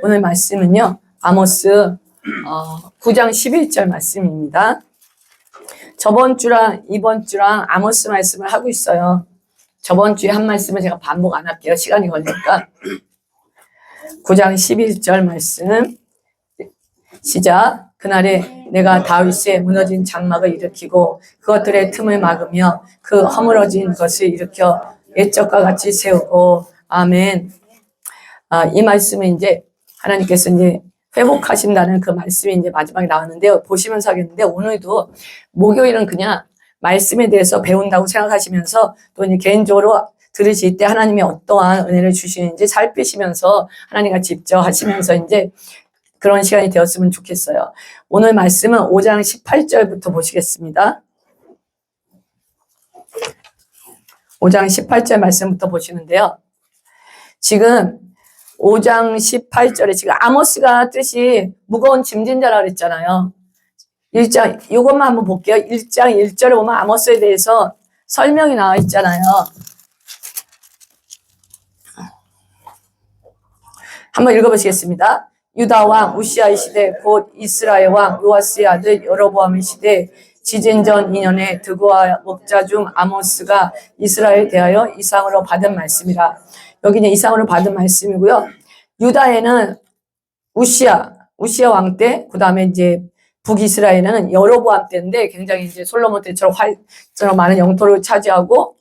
오늘 말씀은요, 아모스 9장 11절 말씀입니다. 저번 주랑 이번 주랑 아모스 말씀을 하고 있어요. 저번 주에 한 말씀을 제가 반복 안 할게요. 시간이 걸리니까. 9장 11절 말씀 시작. 그날에 내가 다윗의 무너진 장막을 일으키고 그것들의 틈을 막으며 그 허물어진 것을 일으켜 옛적과 같이 세우고. 아멘. 이 말씀은 이제 하나님께서 이제 회복하신다는 그 말씀이 이제 마지막에 나왔는데요. 보시면서 하겠는데, 오늘도 목요일은 그냥 말씀에 대해서 배운다고 생각하시면서 또 이제 개인적으로 들으실 때 하나님이 어떠한 은혜를 주시는지 살피시면서 하나님과 직접 하시면서 이제 그런 시간이 되었으면 좋겠어요. 오늘 말씀은 5장 18절부터 보시겠습니다. 5장 18절 말씀부터 보시는데요. 지금 5장 18절에 지금 아모스가 뜻이 무거운 짐진 자라고 그랬잖아요. 1장, 이것만 한번 볼게요. 1장 1절에 보면 아모스에 대해서 설명이 나와 있잖아요. 한번 읽어보시겠습니다. 유다 왕 우시아의 시대 곧 이스라엘 왕 요아스의 아들 여로보암의 시대 지진전 2년에 드고와 목자 중 아모스가 이스라엘에 대하여 이상으로 받은 말씀이라. 여기는 이상으로 받은 말씀이고요. 유다에는 우시아 왕 때, 그 다음에 이제 북이스라엘은 여로보암 때인데 굉장히 이제 솔로몬 때처럼 많은 영토를 차지하고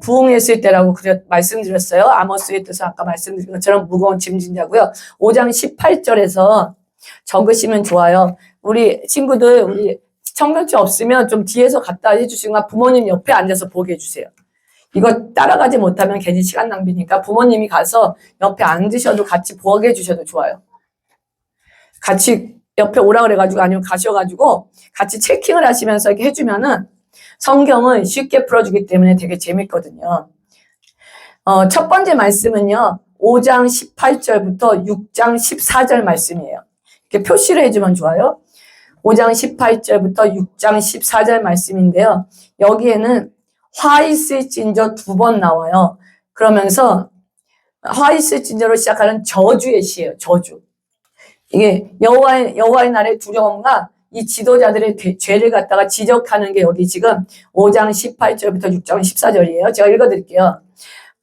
부흥했을 때라고 말씀드렸어요. 아모스의 뜻은 아까 말씀드린 것처럼 무거운 짐진자고요. 5장 18절에서 적으시면 좋아요. 우리 친구들, 우리 청경채 없으면 좀 뒤에서 갖다 해주시거나 부모님 옆에 앉아서 보게 해주세요. 이거 따라가지 못하면 괜히 시간 낭비니까 부모님이 가서 옆에 앉으셔도 같이 보게 해주셔도 좋아요. 같이 옆에 오라 그래가지고 아니면 가셔가지고 같이 체킹을 하시면서 이렇게 해주면은 성경을 쉽게 풀어주기 때문에 되게 재밌거든요. 첫 번째 말씀은요, 5장 18절부터 6장 14절 말씀이에요. 이렇게 표시를 해주면 좋아요. 5장 18절부터 6장 14절 말씀인데요. 여기에는 화 있을진저 2번 나와요. 그러면서 화 있을진저로 시작하는 저주의 시예요. 저주. 이게 여호와의 날의 두려움과 이 지도자들의 죄를 갖다가 지적하는 게 여기 지금 5장 18절부터 6장 14절이에요. 제가 읽어드릴게요.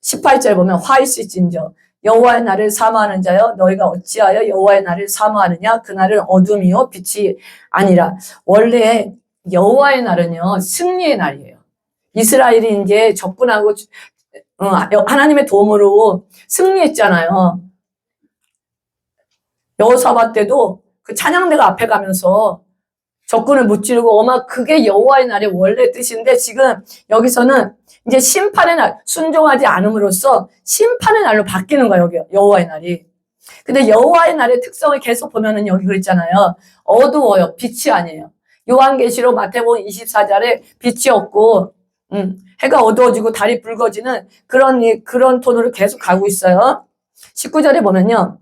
18절 보면 화 있을진저 여호와의 날을 사모하는 자여 너희가 어찌하여 여호와의 날을 사모하느냐 그날은 어둠이요 빛이 아니라. 원래 여호와의 날은요 승리의 날이에요. 이스라엘이 이제 접근하고 하나님의 도움으로 승리했잖아요. 여호사밧 때도 그 찬양대가 앞에 가면서 적군을 무찌르고 그게 여호와의 날의 원래 뜻인데, 지금 여기서는 이제 심판의 날, 순종하지 않음으로써 심판의 날로 바뀌는 거예요. 여기 여호와의 날이. 근데 여호와의 날의 특성을 계속 보면은 여기 그랬잖아요. 어두워요. 빛이 아니에요. 요한계시록 마태복음 24절에 빛이 없고 해가 어두워지고 달이 붉어지는 그런 톤으로 계속 가고 있어요. 19절에 보면요.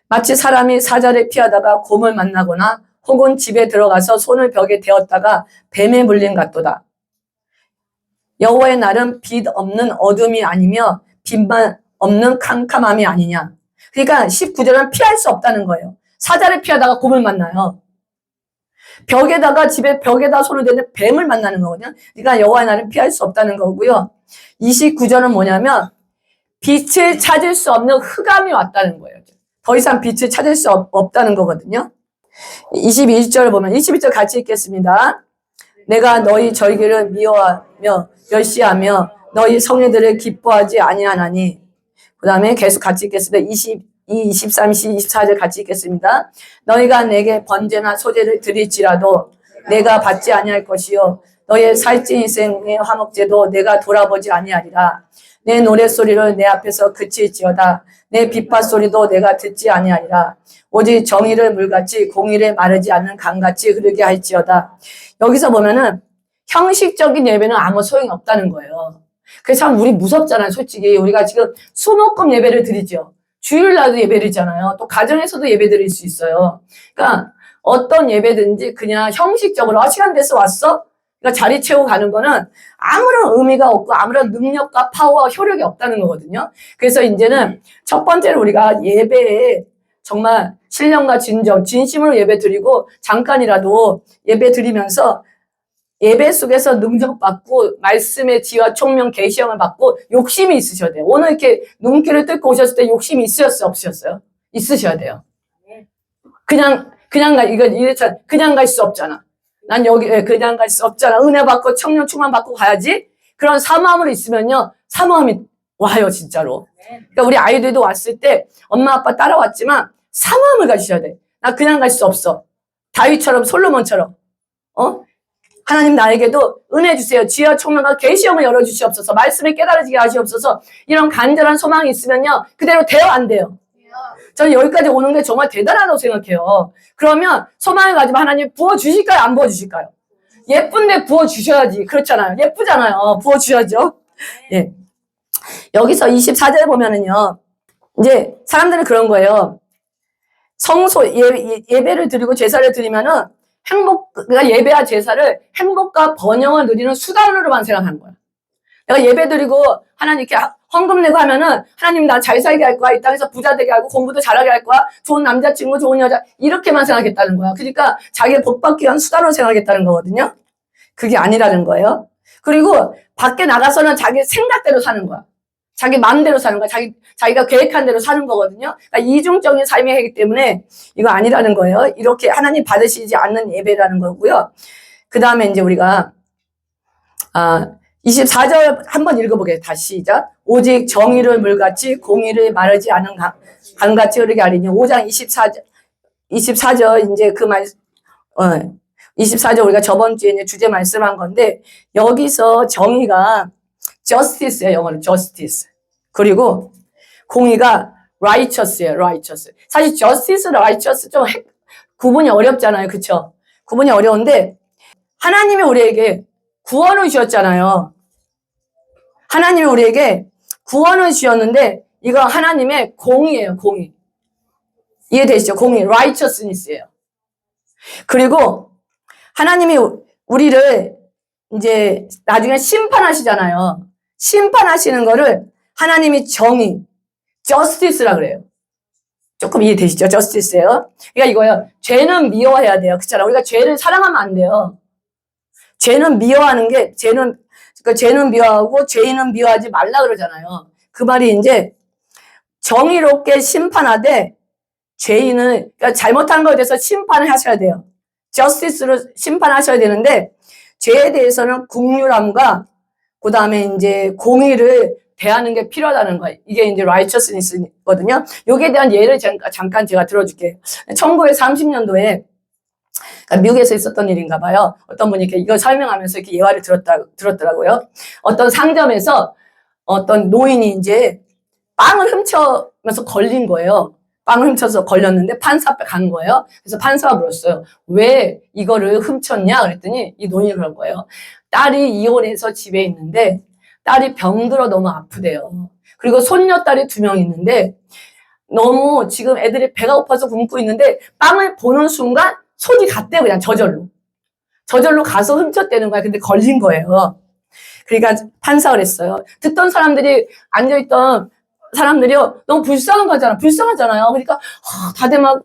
마치 사람이 사자를 피하다가 곰을 만나거나 혹은 집에 들어가서 손을 벽에 대었다가 뱀에 물린 같도다. 여호와의 날은 빛 없는 어둠이 아니며 빛만 없는 캄캄함이 아니냐. 그러니까 19절은 피할 수 없다는 거예요. 사자를 피하다가 곰을 만나요. 집에 벽에다 손을 대는데 뱀을 만나는 거거든요. 그러니까 여호와의 날은 피할 수 없다는 거고요. 29절은 뭐냐면 빛을 찾을 수 없는 흑암이 왔다는 거예요. 더 이상 빛을 찾을 수 없다는 거거든요. 21절을 보면 21절 같이 읽겠습니다. 내가 너희 절기를 미워하며 멸시하며 너희 성회들을 기뻐하지 아니하나니. 그 다음에 계속 같이 읽겠습니다. 22, 23, 24절 같이 읽겠습니다. 너희가 내게 번제나 소제를 드릴지라도 내가 받지 아니할 것이요 너의 살찐 인생의 화목제도 내가 돌아보지 아니하리라. 내 노랫소리를 내 앞에서 그칠지어다. 내 빗밭소리도 내가 듣지 아니하리라. 오직 정의를 물같이 공의를 마르지 않는 강같이 흐르게 할지어다. 여기서 보면은 형식적인 예배는 아무 소용이 없다는 거예요. 그래서 참 우리 무섭잖아요. 솔직히 우리가 지금 수목금 예배를 드리죠. 주일날도 예배드리잖아요. 또 가정에서도 예배드릴 수 있어요. 그러니까 어떤 예배든지 그냥 형식적으로 시간 돼서 왔어? 그러니까 자리 채우고 가는 거는 아무런 의미가 없고 아무런 능력과 파워와 효력이 없다는 거거든요. 그래서 이제는 첫 번째로 우리가 예배에 정말 신령과 진정, 진심으로 예배 드리고 잠깐이라도 예배 드리면서 예배 속에서 능력받고 말씀의 지와 총명 계시형을 받고 욕심이 있으셔야 돼요. 오늘 이렇게 눈길을 뜯고 오셨을 때 욕심이 있으셨어요? 없으셨어요? 있으셔야 돼요. 그냥 갈 수 없잖아. 난 여기 그냥 갈 수 없잖아. 은혜 받고 청년 충만 받고 가야지. 그런 사모함으로 있으면요. 사모함이 와요, 진짜로. 그러니까 우리 아이들도 왔을 때 엄마 아빠 따라왔지만 사모함을 가지셔야 돼. 나 그냥 갈 수 없어. 다윗처럼 솔로몬처럼. 하나님 나에게도 은혜 주세요. 지혜와 총명과 계시형을 열어주시옵소서. 말씀을 깨달아지게 하시옵소서. 이런 간절한 소망이 있으면요. 그대로 돼요, 안 돼요? 저는 여기까지 오는 게 정말 대단하다고 생각해요. 그러면 소망을 가지면 하나님 부어주실까요? 안 부어주실까요? 예쁜데 부어주셔야지. 그렇잖아요. 예쁘잖아요. 부어주셔야죠. 예. 여기서 24절에 보면은요. 이제 사람들은 그런 거예요. 예배를 드리고 제사를 드리면은 그러니까 예배와 제사를 행복과 번영을 누리는 수단으로만 생각하는 거야. 내가 예배 드리고 하나님 이렇게 헌금 내고 하면은 하나님 나 잘 살게 할 거야. 이 땅에서 부자 되게 하고 공부도 잘하게 할 거야. 좋은 남자친구, 좋은 여자 이렇게만 생각했다는 거야. 그러니까 자기가 복 받기 위한 수단으로 생각했다는 거거든요. 그게 아니라는 거예요. 그리고 밖에 나가서는 자기 생각대로 사는 거야. 자기 마음대로 사는 거야. 자기가 계획한 대로 사는 거거든요. 그러니까 이중적인 삶이 하기 때문에 이거 아니라는 거예요. 이렇게 하나님 받으시지 않는 예배라는 거고요. 그 다음에 이제 우리가 24절 한번 읽어보게. 다시 시작. 오직 정의를 물같이 공의를 마르지 않은 강같이 흐르게 하리니. 5장 24절 이제 그 말 24절 우리가 저번 주에 이제 주제 말씀한 건데 여기서 정의가 justice예요. 영어로 justice. 그리고 공의가 righteous예요. righteous. 사실 justice, righteous 좀 구분이 어렵잖아요. 그쵸? 구분이 어려운데 하나님이 우리에게 구원을 주셨잖아요. 하나님이 우리에게 구원을 주셨는데 이거 하나님의 공의예요. 공의. 이해되시죠? 공의. righteousness예요. 그리고 하나님이 우리를 이제 나중에 심판하시잖아요. 심판하시는 거를 하나님이 정의, justice라 그래요. 조금 이해되시죠? justice예요. 그러니까 이거요. 죄는 미워해야 돼요. 그렇잖아요. 우리가 죄를 사랑하면 안 돼요. 죄는 미워하는 게 죄는 미워하고 죄인은 미워하지 말라 그러잖아요. 그 말이 이제 정의롭게 심판하되 죄인은 그러니까 잘못한 것에 대해서 심판을 하셔야 돼요. justice로 심판하셔야 되는데 죄에 대해서는 긍휼함과 그 다음에 이제 공의를 대하는 게 필요하다는 거예요. 이게 이제 righteousness거든요. 여기에 대한 예를 잠깐 제가 들어줄게요. 1930년도에 미국에서 있었던 일인가 봐요. 어떤 분이 이걸 설명하면서 이렇게 예화를 들었더라고요. 어떤 상점에서 어떤 노인이 이제 빵을 훔쳐면서 걸린 거예요. 빵을 훔쳐서 걸렸는데 판사 앞에 간 거예요. 그래서 판사가 물었어요. 왜 이거를 훔쳤냐? 그랬더니 이 노인이 그런 거예요. 딸이 이혼해서 집에 있는데 딸이 병들어 너무 아프대요. 그리고 손녀딸이 2명 있는데 너무 지금 애들이 배가 고파서 굶고 있는데 빵을 보는 순간 손이 갔대요. 그냥 저절로. 저절로 가서 훔쳤다는 거야. 근데 걸린 거예요. 그러니까 판사가 그랬어요. 듣던 사람들이 앉아있던 사람들이요. 너무 불쌍하잖아요. 그러니까 다들 막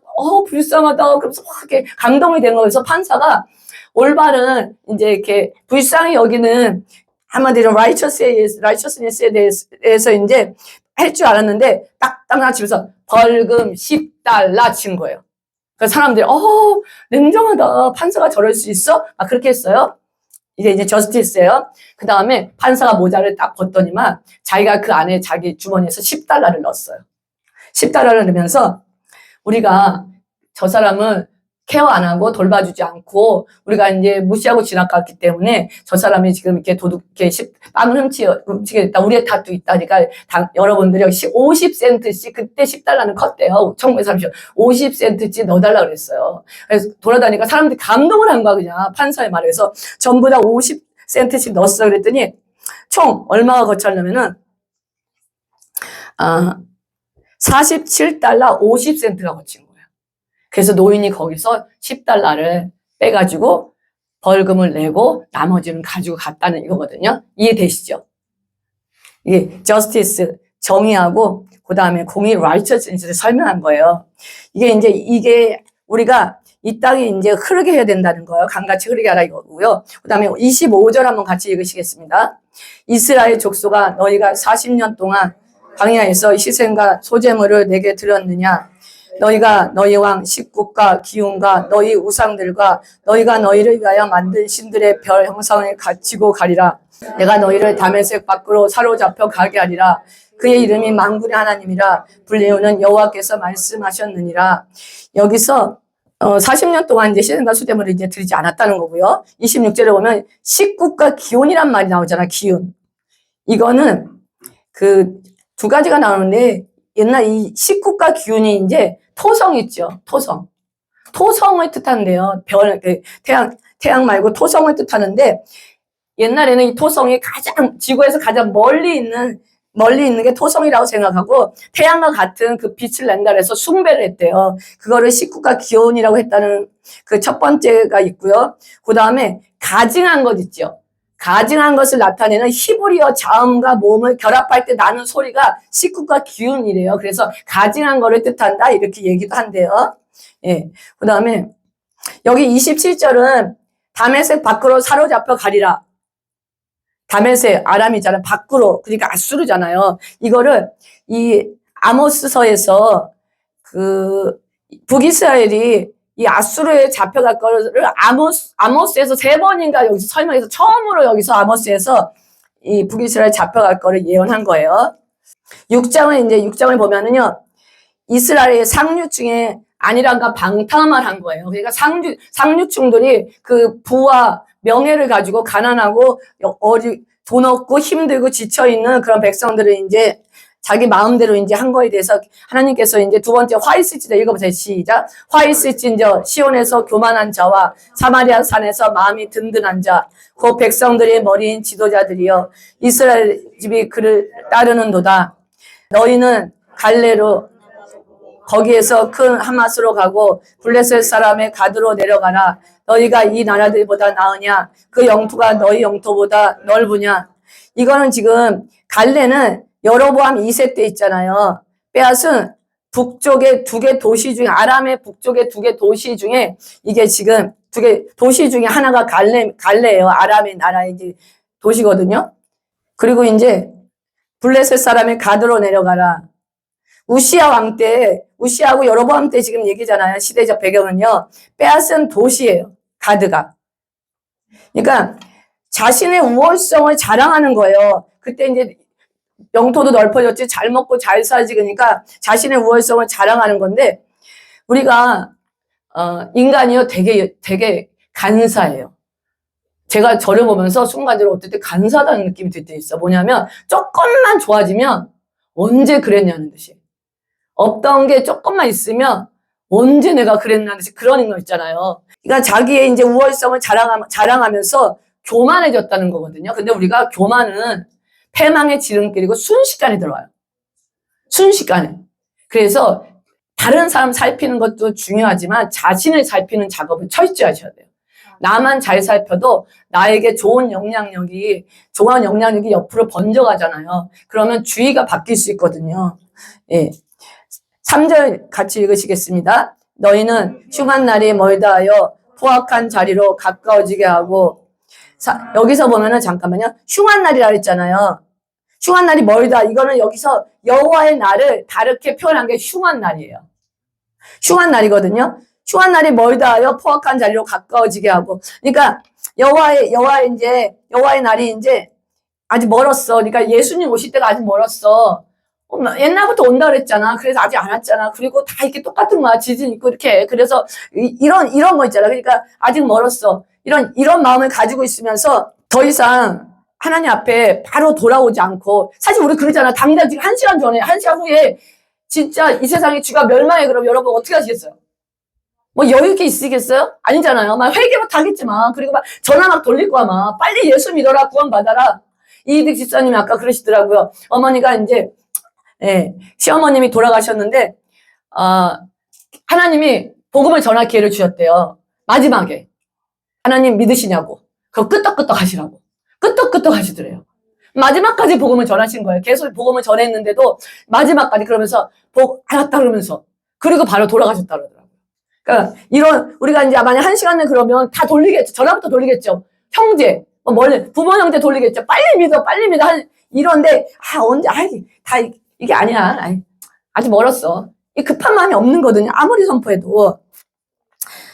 불쌍하다. 그러면서 막 이렇게 감동이 된 거예요. 그래서 판사가 올바른 이제 이렇게 불쌍히 여기는 한마디로 righteousness에 대해서 이제 할 줄 알았는데 딱 집에서 벌금 10달러 친 거예요. 그래서 사람들이 냉정하다. 판사가 저럴 수 있어? 그렇게 했어요. 이게 이제 저스티스예요. 그 다음에 판사가 모자를 딱 벗더니만 자기가 그 안에 자기 주머니에서 10달러를 넣었어요. 10달러를 넣으면서 우리가 저 사람을 케어 안 하고 돌봐주지 않고 우리가 이제 무시하고 지나갔기 때문에 저 사람이 지금 이렇게 빵을 훔치게 됐다. 우리의 탓도 있다니까 여러분들이 50센트씩 그때 10달러는 컸대요. 1930년 50센트씩 넣어달라 그랬어요. 그래서 돌아다니까 사람들이 감동을 한 거야. 그냥 판사의 말에서 전부 다 50센트씩 넣었어. 그랬더니 총 얼마가 거쳤냐면은 47달러 50센트가 거친 거예요. 그래서 노인이 거기서 10달러를 빼가지고 벌금을 내고 나머지는 가지고 갔다는 이거거든요. 이해되시죠? 이게 justice, 정의하고 그다음에 공의 righteousness를 설명한 거예요. 이게 우리가 이 땅이 이제 흐르게 해야 된다는 거예요. 강같이 흐르게 하라 이거고요. 그다음에 25절 한번 같이 읽으시겠습니다. 이스라엘 족속아 너희가 40년 동안 광야에서 희생과 소제물을 내게 드렸느냐? 너희가 너희 왕 식국과 기운과 너희 우상들과 너희가 너희를 위하여 만든 신들의 별 형상을 갖추고 가리라. 내가 너희를 다메섹 밖으로 사로잡혀 가게 하리라. 그의 이름이 만군의 하나님이라 불리우는 여호와께서 말씀하셨느니라. 여기서 40년 동안 이제 희생과 소제물을 이제 드리지 않았다는 거고요. 26절에 보면 식국과 기운이란 말이 나오잖아. 기운. 이거는 그 두 가지가 나오는데 옛날 이 식국과 기운이 이제 토성 있죠. 토성. 토성을 뜻한대요. 태양 말고 토성을 뜻하는데 옛날에는 이 토성이 지구에서 가장 멀리 있는 게 토성이라고 생각하고 태양과 같은 그 빛을 낸다 해서 숭배를 했대요. 그거를 식국과 기온이라고 했다는 그 첫 번째가 있고요. 그 다음에 가증한 것 있죠. 가증한 것을 나타내는 히브리어 자음과 모음을 결합할 때 나는 소리가 식국과 기운이래요. 그래서 가증한 거를 뜻한다 이렇게 얘기도 한대요. 예. 그 다음에 여기 27절은 다메섹 밖으로 사로잡혀 가리라. 다메섹 아람이잖아요. 밖으로. 그러니까 아수르잖아요. 이거를 이 아모스서에서 그 북이스라엘이 이 아수르에 잡혀갈 거를 아모스에서 3번인가 여기서 설명해서 처음으로 여기서 아모스에서 이 북이스라엘 잡혀갈 거를 예언한 거예요. 6장을 보면은요. 이스라엘의 상류층에 안일함과 방탕함을 한 거예요. 그러니까 상류층들이 그 부와 명예를 가지고 가난하고 돈 없고 힘들고 지쳐있는 그런 백성들을 이제 자기 마음대로 이제 한 거에 대해서 하나님께서 이제 두 번째 화이스진저 읽어보세요. 시작. 화이스진저 시온에서 교만한 자와 사마리아 산에서 마음이 든든한 자, 그 백성들의 머리인 지도자들이여 이스라엘 집이 그를 따르는도다. 너희는 갈레로 거기에서 큰 하마스로 가고 블레셋 사람의 가드로 내려가라. 너희가 이 나라들보다 나으냐? 그 영토가 너희 영토보다 넓으냐? 이거는 지금 갈레는 여로보암 2세 때 있잖아요. 빼앗은 북쪽의 2개 도시 중에 아람의 북쪽의 2개 도시 중에 이게 지금 2개 도시 중에 하나가 갈레예요. 아람의 나라의 이제 도시거든요. 그리고 이제 블레셋 사람의 가드로 내려가라. 우시아 왕 때, 우시아하고 여로보암 때 지금 얘기잖아요. 시대적 배경은요. 빼앗은 도시예요. 가드가. 그러니까 자신의 우월성을 자랑하는 거예요. 그때 이제 영토도 넓어졌지, 잘 먹고 잘 살지, 그러니까 자신의 우월성을 자랑하는 건데, 우리가, 인간이요, 되게 간사해요. 제가 저를 보면서 순간적으로 어떨 때 간사하다는 느낌이 들 때 있어. 뭐냐면, 조금만 좋아지면 언제 그랬냐는 듯이. 없던 게 조금만 있으면 언제 내가 그랬냐는 듯이 그런 거 있잖아요. 그러니까 자기의 이제 우월성을 자랑하면서 교만해졌다는 거거든요. 근데 우리가 교만은 패망의 지름길이고 순식간에 들어와요. 순식간에. 그래서 다른 사람 살피는 것도 중요하지만 자신을 살피는 작업을 철저히 하셔야 돼요. 나만 잘 살펴도 나에게 좋은 영향력이 옆으로 번져가잖아요. 그러면 주의가 바뀔 수 있거든요. 예. 3절 같이 읽으시겠습니다. 너희는 흉한 날이 멀다 하여 포악한 자리로 가까워지게 하고 여기서 보면은 잠깐만요. 흉한 날이라 했잖아요. 흉한 날이 멀다. 이거는 여기서 여호와의 날을 다르게 표현한 게 흉한 날이에요. 흉한 날이거든요. 흉한 날이 멀다 하여 포악한 자리로 가까워지게 하고. 그러니까 여호와의 날이 이제 아직 멀었어. 그러니까 예수님 오실 때가 아직 멀었어. 옛날부터 온다 그랬잖아. 그래서 아직 안 왔잖아. 그리고 다 이렇게 똑같은 거야. 지진 있고 이렇게. 그래서 이런 거 있잖아. 그러니까 아직 멀었어. 이런 마음을 가지고 있으면서 더 이상 하나님 앞에 바로 돌아오지 않고, 사실 우리 그러잖아. 당장 지금 1시간 전에, 1시간 후에 진짜 이 세상에 쥐가 멸망해. 그럼 여러분 어떻게 하시겠어요? 뭐 여유 있게 있으겠어요? 아니잖아요. 막 회개부터 하겠지만, 그리고 막 전화 막 돌릴 거야. 막 빨리 예수 믿어라. 구원 받아라. 이희득 집사님이 아까 그러시더라고요. 어머니가 이제 시어머님이 돌아가셨는데 하나님이 복음을 전할 기회를 주셨대요. 마지막에 하나님 믿으시냐고. 그거 끄떡끄떡 하시라고. 끄떡끄떡 하시더래요. 마지막까지 복음을 전하신 거예요. 계속 복음을 전했는데도 마지막까지 그러면서 알았다 그러면서 그리고 바로 돌아가셨다 그러더라고요. 그러니까 우리가 이제 만약 1시간을 그러면 다 돌리겠죠. 전화부터 돌리겠죠. 형제, 부모 형제 돌리겠죠. 빨리 믿어. 이런데 언제 다 이게 아니야. 아직 멀었어. 이 급한 마음이 없는 거거든요. 아무리 선포해도.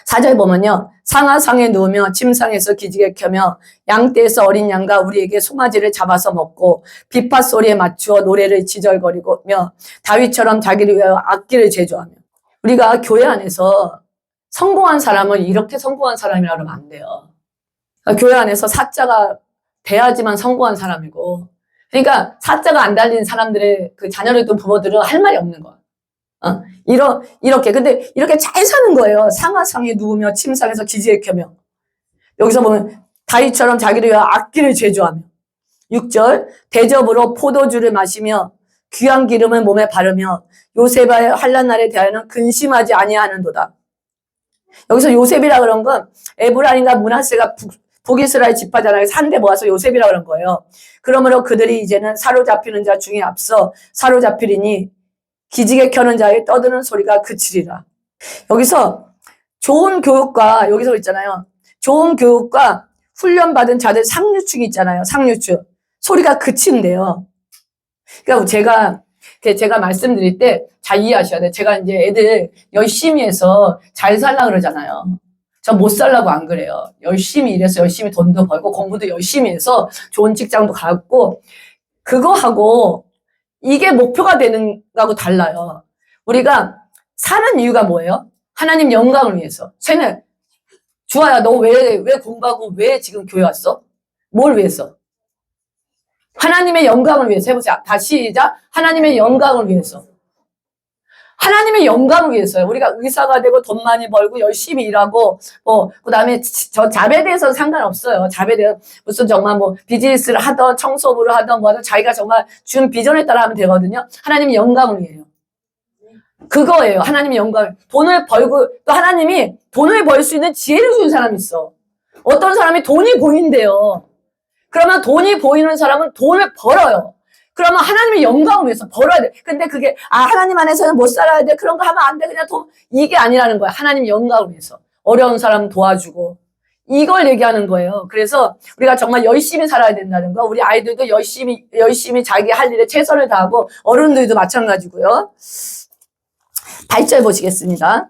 4절 보면요. 상하상에 누우며 침상에서 기지개 켜며 양떼에서 어린 양과 우리에게 송아지를 잡아서 먹고 비파 소리에 맞추어 노래를 지절거리며 다윗처럼 자기를 위하여 악기를 제조하며. 우리가 교회 안에서 성공한 사람은 이렇게 성공한 사람이라 그러면 안 돼요. 그러니까 교회 안에서 사자가 돼야지만 성공한 사람이고, 그러니까 사자가 안 달린 사람들의 그 자녀를 둔 부모들은 할 말이 없는 거야. 이렇게. 근데 이렇게 잘 사는 거예요. 상하상에 누우며 침상에서 기지개 켜며. 여기서 보면 다윗처럼 자기를 위하여 악기를 제조하며. 6절 대접으로 포도주를 마시며 귀한 기름을 몸에 바르며 요셉의 환난 날에 대하여는 근심하지 아니하는도다. 여기서 요셉이라 그런 건 에브라임과 므낫세가 북이스라엘 지파잖아요. 한데 모아서 요셉이라 그런 거예요. 그러므로 그들이 이제는 사로잡히는 자 중에 앞서 사로잡히리니 기지개 켜는 자의 떠드는 소리가 그치리라. 여기서 좋은 교육과, 여기서 있잖아요. 좋은 교육과 훈련받은 자들 상류층이 있잖아요. 상류층. 소리가 그친대요. 그러니까 제가 말씀드릴 때 잘 이해하셔야 돼요. 제가 이제 애들 열심히 해서 잘 살라 그러잖아요. 저 못 살라고 안 그래요. 열심히 일해서 열심히 돈도 벌고 공부도 열심히 해서 좋은 직장도 가고, 그거하고 이게 목표가 되는 거하고 달라요. 우리가 사는 이유가 뭐예요? 하나님 영광을 위해서. 쟤네, 주아야, 너 왜 공부하고 왜 지금 교회 왔어? 뭘 위해서? 하나님의 영광을 위해서. 해보자. 다시 시작. 하나님의 영광을 위해서. 하나님의 영광을 위해서요. 우리가 의사가 되고 돈 많이 벌고 열심히 일하고, 그 다음에 저 잡에 대해서는 상관없어요. 잡에 대해서 무슨 정말 비즈니스를 하던 청소부를 하던 하던 자기가 정말 준 비전에 따라 하면 되거든요. 하나님의 영광을 위해요. 그거예요. 하나님의 영광을. 돈을 벌고, 또 하나님이 돈을 벌 수 있는 지혜를 주는 사람이 있어. 어떤 사람이 돈이 보인대요. 그러면 돈이 보이는 사람은 돈을 벌어요. 그러면 하나님의 영광을 위해서 벌어야 돼. 근데 그게 하나님 안에서는 못 살아야 돼. 그런 거 하면 안 돼. 그냥 이게 아니라는 거야. 하나님의 영광을 위해서. 어려운 사람 도와주고. 이걸 얘기하는 거예요. 그래서 우리가 정말 열심히 살아야 된다는 거. 우리 아이들도 열심히 자기 할 일에 최선을 다하고, 어른들도 마찬가지고요. 8절 보시겠습니다.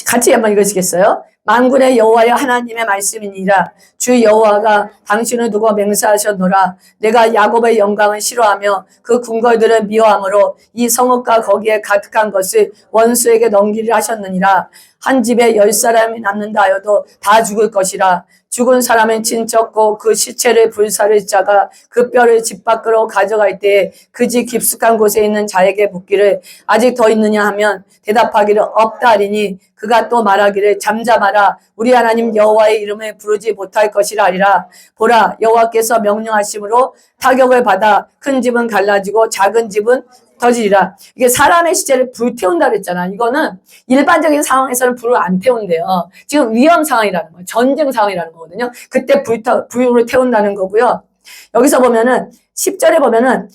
같이 한번 읽으시겠어요? 만군의 여호와여 하나님의 말씀이니라. 주 여호와가 당신을 두고 맹세하셨노라. 내가 야곱의 영광을 싫어하며 그 궁궐들을 미워하므로 이 성읍과 거기에 가득한 것을 원수에게 넘기리라 하셨느니라. 한 집에 10사람이 남는다 하여도 다 죽을 것이라. 죽은 사람은 친척고 그 시체를 불사를 자가 그 뼈를 집 밖으로 가져갈 때에 그 집 깊숙한 곳에 있는 자에게 묻기를 아직 더 있느냐 하면 대답하기를 없다 하리니 그가 또 말하기를 잠잠하라. 우리 하나님 여호와의 이름을 부르지 못할 것이라 하리라. 보라, 여호와께서 명령하심으로 타격을 받아 큰 집은 갈라지고 작은 집은 터지리라. 이게 사람의 시체를 불태운다 그랬잖아. 이거는 일반적인 상황에서는 불을 안 태운대요. 지금 위험 상황이라는 거예요. 전쟁 상황이라는 거거든요. 그때 불을 태운다는 거고요. 여기서 보면은 10절에 보면은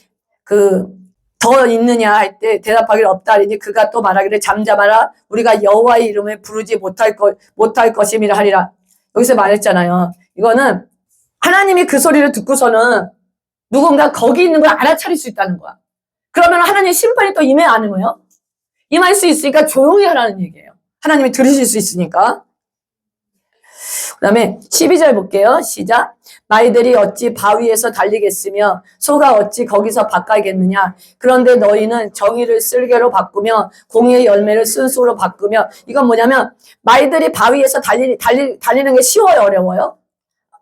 더 있느냐 할 때 대답하기를 없다 하리니 그가 또 말하기를 잠잠하라. 우리가 여호와의 이름을 부르지 못할 것임이라 하리라. 여기서 말했잖아요. 이거는 하나님이 그 소리를 듣고서는 누군가 거기 있는 걸 알아차릴 수 있다는 거야. 그러면 하나님 심판이 또 임해 안 임해요? 임할 수 있으니까 조용히 하라는 얘기예요. 하나님이 들으실 수 있으니까. 그 다음에 12절 볼게요. 시작. 마이들이 어찌 바위에서 달리겠으며 소가 어찌 거기서 바꿔겠느냐. 그런데 너희는 정의를 쓸개로 바꾸며 공의의 열매를 쓴수로 바꾸며. 이건 뭐냐면 마이들이 바위에서 달리는 게 쉬워요, 어려워요?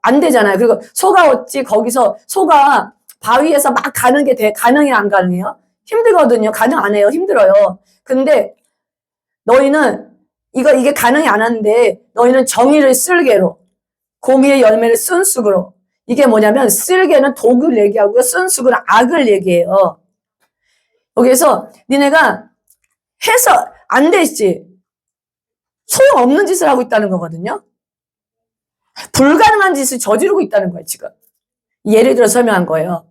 안 되잖아요. 그리고 소가 어찌 거기서 소가 바위에서 막 가는 게 가능해 안 가능해요? 힘들거든요. 가능 안 해요. 힘들어요. 근데 너희는 이게 가능이 안 하는데 너희는 정의를 쓸개로 공의의 열매를 쓴쑥으로. 이게 뭐냐면 쓸개는 독을 얘기하고요. 쓴쑥은 악을 얘기해요. 여기서 니네가 해서 안 되지. 소용없는 짓을 하고 있다는 거거든요. 불가능한 짓을 저지르고 있다는 거예요. 지금. 예를 들어 설명한 거예요.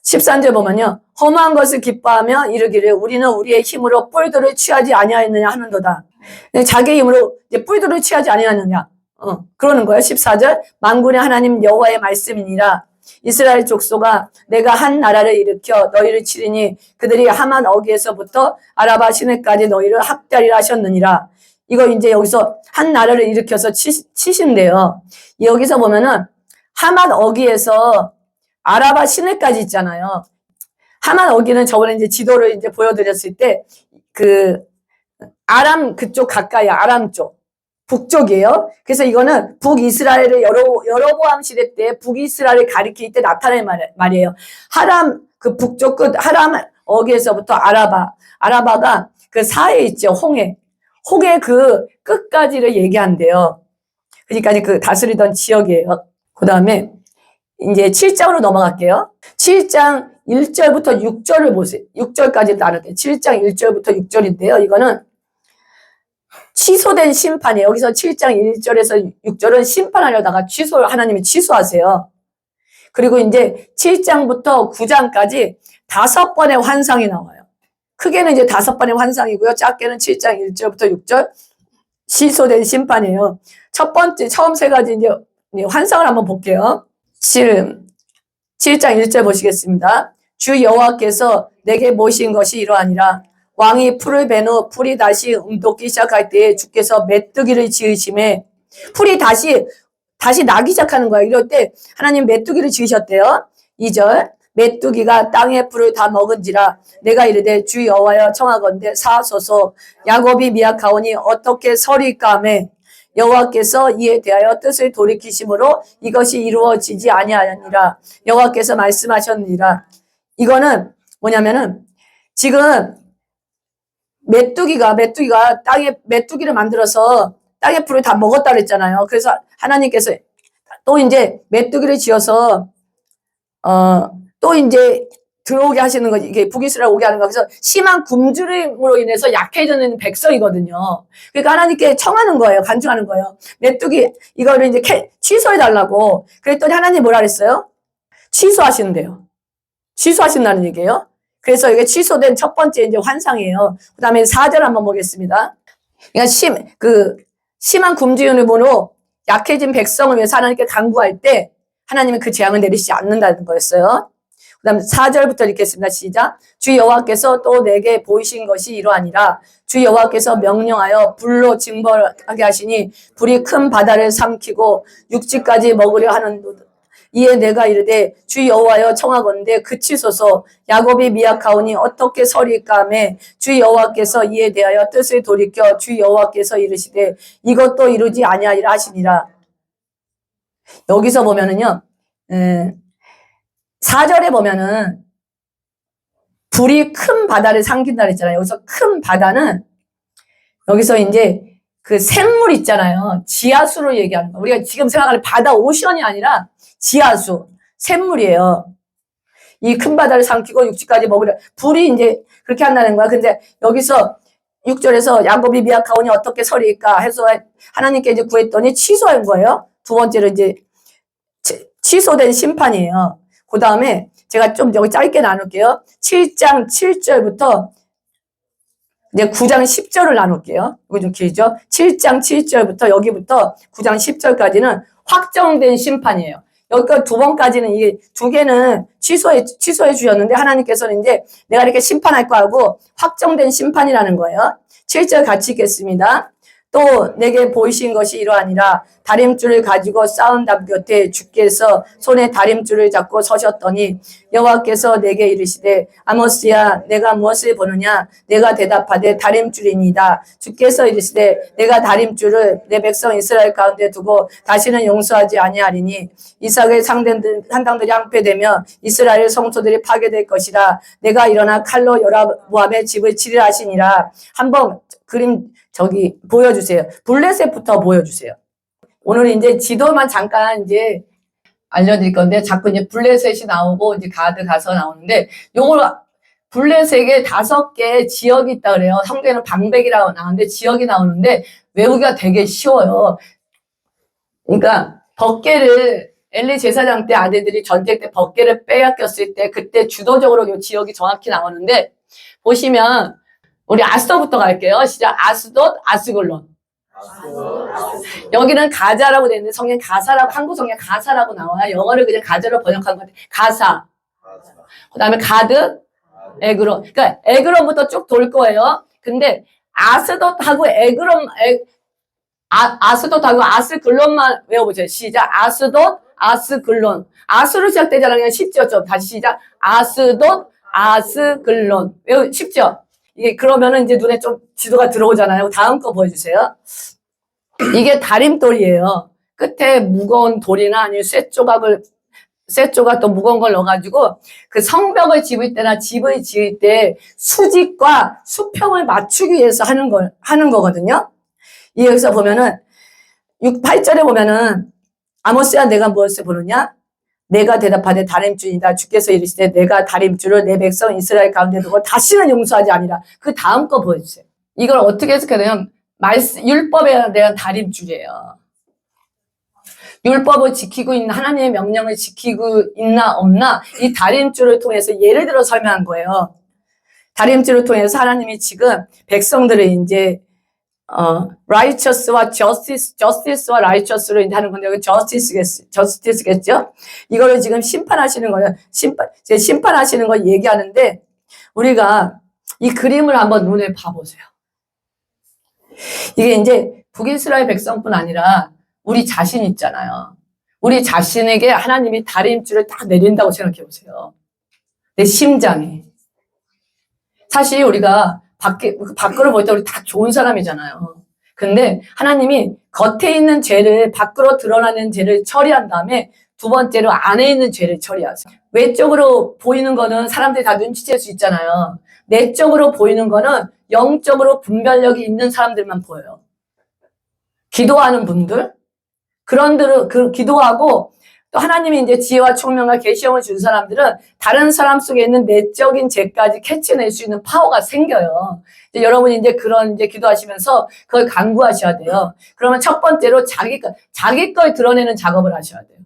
13절 보면요. 험한 것을 기뻐하며 이르기를 우리는 우리의 힘으로 뿔들을 취하지 아니하였느냐 하는도다. 자기 힘으로 이제 뿔들을 취하지 아니하느냐. 그러는 거예요. 14절. 만군의 하나님 여호와의 말씀이니라. 이스라엘 족속아 내가 한 나라를 일으켜 너희를 치리니 그들이 하만 어귀에서부터 아라바 시내까지 너희를 학대하리라 하셨느니라. 이거 이제 여기서 한 나라를 일으켜서 치신대요. 여기서 보면은 하만 어귀에서 아라바 시내까지 있잖아요. 하만 어귀는 저번에 이제 지도를 이제 보여드렸을 때 그 아람 그쪽 가까이 아람 쪽 북쪽이에요. 그래서 이거는 북이스라엘의 여로보암 시대 때 북이스라엘을 가리킬 때 나타낸 말이에요. 하람 그 북쪽 끝 하람 어귀에서부터 아라바가 그 사이에 있죠. 홍해 그 끝까지를 얘기한대요. 그러니까 그 다스리던 지역이에요. 그 다음에 이제 7장으로 넘어갈게요. 7장 1절부터 6절을 보세요. 6절까지 나눌게요. 7장 1절부터 6절인데요. 이거는 취소된 심판이에요. 여기서 7장 1절에서 6절은 심판하려다가 하나님이 취소하세요. 그리고 이제 7장부터 9장까지 5번의 환상이 나와요. 크게는 이제 5번의 환상이고요. 작게는 7장 1절부터 6절 취소된 심판이에요. 첫 번째, 처음 세 가지 이제 환상을 한번 볼게요. 7장 1절 보시겠습니다. 주 여호와께서 내게 모신 것이 이러하니라. 왕이 풀을 벤 후 풀이 다시 움돋기 시작할 때에 주께서 메뚜기를 지으심에 풀이 다시 나기 시작하는 거예요. 이럴 때 하나님 메뚜기를 지으셨대요. 2절 메뚜기가 땅의 풀을 다 먹은지라 내가 이르되 주 여호와여 청하건대 사하소서 야곱이 미약하오니 어떻게 서리까 하매 여호와께서 이에 대하여 뜻을 돌이키심으로 이것이 이루어지지 아니하니라. 여호와께서 말씀하셨느니라. 이거는 뭐냐면은 지금 메뚜기가 메뚜기를 만들어서 땅의 풀을 다 먹었다 그랬잖아요. 그래서 하나님께서 또 이제 메뚜기를 지어서 또 이제 들어오게 하시는 거지. 이게 북이스라엘 오게 하는 거. 그래서 심한 굶주림으로 인해서 약해지는 백성이거든요. 그러니까 하나님께 청하는 거예요. 간증하는 거예요. 메뚜기 이거를 이제 취소해 달라고. 그랬더니 하나님 뭐라 그랬어요? 취소하신대요. 취소하신다는 얘기예요. 그래서 이게 취소된 첫 번째 이제 환상이에요. 그 다음에 4절 한번 보겠습니다. 그러니까 심한 굶주림으로 약해진 백성을 위해서 하나님께 간구할 때 하나님은 그 재앙을 내리시지 않는다는 거였어요. 그 다음 4절부터 읽겠습니다. 시작. 주 여호와께서 또 내게 보이신 것이 이러하니라. 주 여호와께서 명령하여 불로 징벌하게 하시니 불이 큰 바다를 삼키고 육지까지 먹으려 하는 이에 내가 이르되 주 여호와여 청하건대 그치소서 야곱이 미약하오니 어떻게 서리까 하매 주 여호와께서 이에 대하여 뜻을 돌이켜 주 여호와께서 이르시되 이것도 이루지 아니하리라 하시니라. 여기서 보면은요 4절에 보면은 불이 큰 바다를 삼킨다 그랬잖아요. 여기서 큰 바다는 여기서 이제 그 샘물 있잖아요. 지하수를 얘기하는 거. 우리가 지금 생각하는 바다 오션이 아니라 지하수, 샘물이에요. 이 큰 바다를 삼키고 육지까지 먹으려 불이 이제 그렇게 한다는 거야. 근데 여기서 6절에서 야곱이 미약하오니 어떻게 서리까 해서 하나님께 이제 구했더니 취소한 거예요. 두 번째로 이제 취소된 심판이에요. 그 다음에 제가 좀 여기 짧게 나눌게요. 7장 7절부터 이제 9장 10절을 나눌게요. 이거 좀 길죠? 7장 7절부터 여기부터 9장 10절까지는 확정된 심판이에요. 여기까지 두 번까지는 이게 두 개는 취소해 주셨는데 하나님께서는 이제 내가 이렇게 심판할 거 하고 확정된 심판이라는 거예요. 7절 같이 읽겠습니다. 또 내게 보이신 것이 이러하니라. 다림줄을 가지고 싸운 답 곁에 주께서 손에 다림줄을 잡고 서셨더니 여호와께서 내게 이르시되 아모스야 내가 무엇을 보느냐. 내가 대답하되 다림줄이니이다. 주께서 이르시되 내가 다림줄을 내 백성 이스라엘 가운데 두고 다시는 용서하지 아니하리니 이삭의 산당들이 항폐되며 이스라엘 성소들이 파괴될 것이라. 내가 일어나 칼로 여로보암의 집을 치리라 하시니라. 한번 그림 보여주세요. 블레셋부터 보여주세요. 오늘 이제 지도만 잠깐 이제 알려드릴 건데 자꾸 이제 블레셋이 나오고 이제 가드 가서 나오는데 요걸 블레셋에 5개 지역이 있다 그래요. 성경에는 방백이라고 나오는데 지역이 나오는데 외우기가 되게 쉬워요. 그러니까 덮개를 엘리 제사장 때 아들들이 전쟁 때 번개를 빼앗겼을 때 그때 주도적으로 이 지역이 정확히 나오는데 보시면 우리 아스도부터 갈게요. 시작. 아스돗, 아스글론. 여기는 가자라고 되어 있는데 성경 가사라고, 한국 성경 가사라고 나와요. 영어를 그냥 가자로 번역한 것 같아요. 가사. 그 다음에 가드, 에그론. 그러니까 에그론부터 쭉 돌 거예요. 근데 아스돗하고 에그론, 아스돗하고 아스글론만 외워보세요. 시작. 아스돗, 아스글론. 아스로 시작되잖아요. 그냥 쉽죠. 좀 다시 시작. 아스돗, 아스글론. 쉽죠? 이게 그러면은 이제 눈에 좀 지도가 들어오잖아요. 다음 거 보여주세요. 이게 다림돌이에요. 끝에 무거운 돌이나 아니면 쇠조각 또 무거운 걸 넣어가지고 그 성벽을 지을 때나 집을 지을 때 수직과 수평을 맞추기 위해서 하는 거거든요. 여기서 보면은 8절에 보면은 아모스야 내가 무엇을 보느냐? 내가 대답하되 다림줄이다. 주께서 이르시되 내가 다림줄을 내 백성 이스라엘 가운데 두고 다시는 용서하지 아니라. 그 다음 거 보여주세요. 이걸 어떻게 해석하냐면 율법에 대한 다림줄이에요. 율법을 지키고 있는 하나님의 명령을 지키고 있나 없나 이 다림줄을 통해서 예를 들어 설명한 거예요. 다림줄을 통해서 하나님이 지금 백성들을 이제 righteous와 justice와 righteous로 이제 하는 건데, 여기 justice겠죠? 이거를 지금 심판하시는 거예요. 심판하시는 걸 얘기하는데, 우리가 이 그림을 한번 눈에 봐보세요. 이게 이제 북이스라엘 백성뿐 아니라 우리 자신 있잖아요. 우리 자신에게 하나님이 다림줄을 딱 내린다고 생각해 보세요. 내 심장에. 사실 우리가 밖으로 볼 때 우리 다 좋은 사람이잖아요. 근데 하나님이 겉에 있는 죄를, 밖으로 드러나는 죄를 처리한 다음에 두 번째로 안에 있는 죄를 처리하세요. 외적으로 보이는 거는 사람들이 다 눈치챌 수 있잖아요. 내적으로 보이는 거는 영적으로 분별력이 있는 사람들만 보여요. 기도하는 분들, 기도하고 또 하나님이 이제 지혜와 총명과 계시형을 준 사람들은 다른 사람 속에 있는 내적인 죄까지 캐치낼 수 있는 파워가 생겨요. 이제 여러분이 이제 그런 이제 기도하시면서 그걸 강구하셔야 돼요. 그러면 첫 번째로 자기 걸 드러내는 작업을 하셔야 돼요.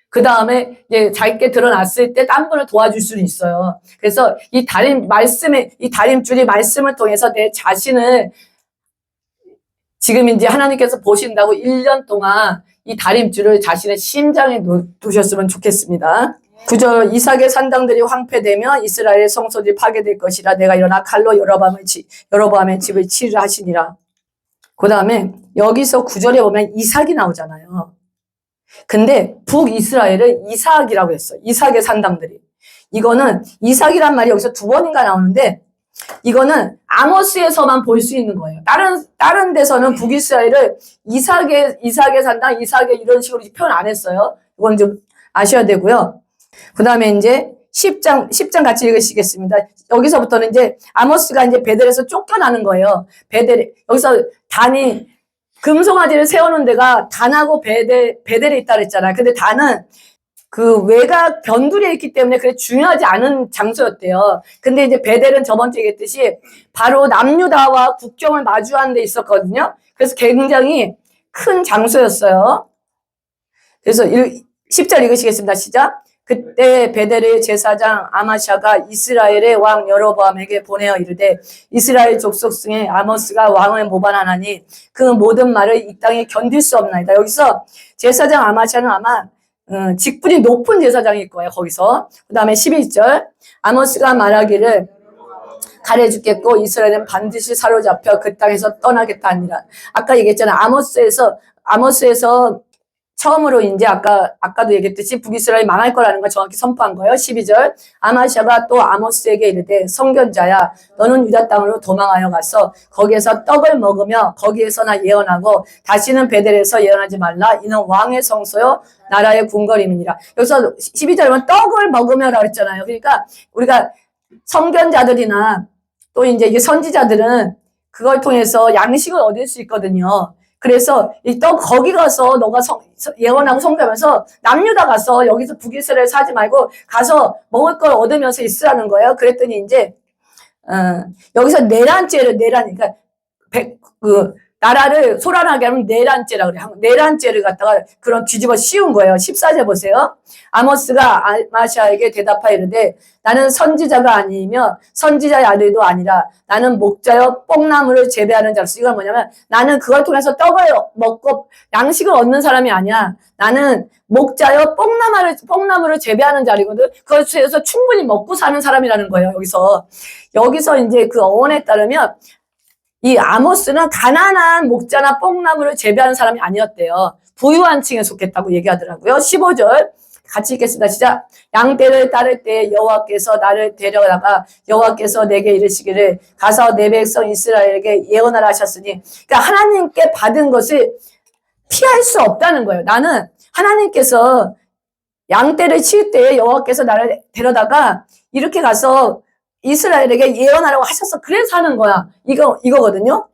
그 다음에 이제 자기 게 드러났을 때 딴 분을 도와줄 수는 있어요. 그래서 이 다림줄이 말씀을 통해서 내 자신을 지금 이제 하나님께서 보신다고 1년 동안 이 다림줄을 자신의 심장에 두셨으면 좋겠습니다. 9절 이삭의 산당들이 황폐되며 이스라엘의 성소들이 파괴될 것이라 내가 일어나 칼로 여로보암의 집을 치리라 하시니라. 그 다음에 여기서 9절에 보면 이삭이 나오잖아요. 근데 북이스라엘을 이삭이라고 했어요. 이삭의 산당들이. 이거는 이삭이란 말이 여기서 2번인가 나오는데 이거는 아모스에서만 볼 수 있는 거예요. 다른 데서는 북이스라엘을 이삭의 산당, 이삭의 이런 식으로 표현 안 했어요. 이건 좀 아셔야 되고요. 그 다음에 이제 10장 같이 읽으시겠습니다. 여기서부터는 이제 아모스가 이제 베델에서 쫓겨나는 거예요. 여기서 단이 금송아지를 세우는 데가 단하고 베델에 있다 그랬잖아요. 근데 단은 그 외곽 변두리에 있기 때문에 그래 중요하지 않은 장소였대요. 근데 이제 베델은 저번주에 얘기했듯이 바로 남유다와 국경을 마주하는 데 있었거든요. 그래서 굉장히 큰 장소였어요. 그래서 10절 읽으시겠습니다. 시작. 그때 베델의 제사장 아마샤가 이스라엘의 왕 여로보암에게 보내어 이르되 이스라엘 족속 중에 아모스가 왕을 모반하나니 그 모든 말을 이 땅에 견딜 수 없나이다. 여기서 제사장 아마샤는 아마 직분이 높은 제사장일 거예요. 거기서. 그 다음에 11절 아모스가 말하기를 가래 죽겠고 이스라엘은 반드시 사로잡혀 그 땅에서 떠나겠다 하니라. 아까 얘기했잖아요. 아모스에서 처음으로 이제 아까도 얘기했듯이 북이스라엘이 망할 거라는 걸 정확히 선포한 거예요. 12절 아마샤가 또 아모스에게 이르되 선견자야 너는 유다 땅으로 도망하여 가서 거기에서 떡을 먹으며 거기에서나 예언하고 다시는 베델에서 예언하지 말라. 이는 왕의 성소요 나라의 궁궐임이니라. 여기서 12절은 떡을 먹으며라고 했잖아요. 그러니까 우리가 선견자들이나 또 이제 선지자들은 그걸 통해서 양식을 얻을 수 있거든요. 그래서 거기 가서 너가 예언하고 선교하면서 남유다 가서 여기서 북이스라엘 사지 말고 가서 먹을 걸 얻으면서 있으라는 거예요. 그랬더니 이제 여기서 그러니까 나라를 소란하게 하면 내란죄라 그래. 내란죄를 갖다가 그런 뒤집어 씌운 거예요. 14절 보세요. 아모스가 아마시아에게 대답하여 이르되 나는 선지자가 아니며 선지자의 아들도 아니라 나는 목자여 뽕나무를 재배하는 자로서. 이건 뭐냐면 나는 그걸 통해서 떡을 먹고 양식을 얻는 사람이 아니야. 나는 목자여 뽕나무를 재배하는 자리거든. 그것에서 충분히 먹고 사는 사람이라는 거예요. 여기서 이제 그 어원에 따르면 이 아모스는 가난한 목자나 뽕나무를 재배하는 사람이 아니었대요. 부유한 층에 속했다고 얘기하더라고요. 15절 같이 읽겠습니다. 시작. 양떼를 따를 때 여호와께서 나를 데려다가 여호와께서 내게 이르시기를 가서 내 백성 이스라엘에게 예언하라 하셨으니, 그러니까 하나님께 받은 것을 피할 수 없다는 거예요. 나는 하나님께서 양떼를 칠 때 여호와께서 나를 데려다가 이렇게 가서 이스라엘에게 예언하라고 하셨어. 그래서 하는 거야. 이거거든요.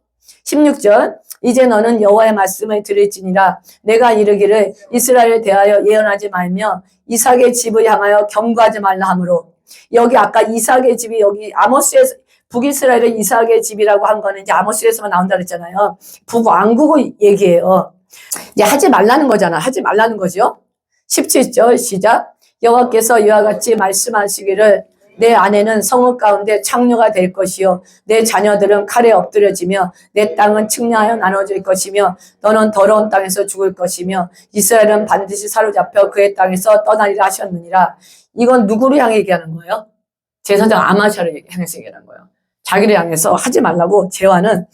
16절. 이제 너는 여호와의 말씀을 들을지니라. 내가 이르기를 이스라엘에 대하여 예언하지 말며 이삭의 집을 향하여 경고하지 말라 하므로. 여기 아까 이삭의 집이 여기 아모스에서 북이스라엘의 이삭의 집이라고 한 거는 이제 아모스에서만 나온다 그랬잖아요. 북왕국의 얘기예요. 이제 하지 말라는 거잖아. 하지 말라는 거죠. 17절 시작. 여호와께서 이와 같이 말씀하시기를 내 아내는 성읍 가운데 창녀가 될 것이요 내 자녀들은 칼에 엎드려지며 내 땅은 측량하여 나눠질 것이며 너는 더러운 땅에서 죽을 것이며 이스라엘은 반드시 사로잡혀 그의 땅에서 떠나리라 하셨느니라. 이건 누구를 향해 얘기하는 거예요? 제사장 아마샤를 향해서 얘기하는 거예요. 자기를 향해서 하지 말라고 제와는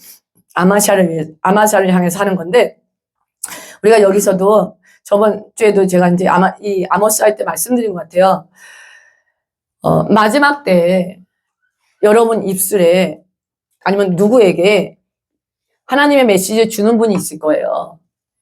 아마샤를 향해서 하는 건데, 우리가 여기서도 저번 주에도 제가 이제 이 아모스 할 때 말씀드린 것 같아요. 마지막 때 여러분 입술에 아니면 누구에게 하나님의 메시지를 주는 분이 있을 거예요.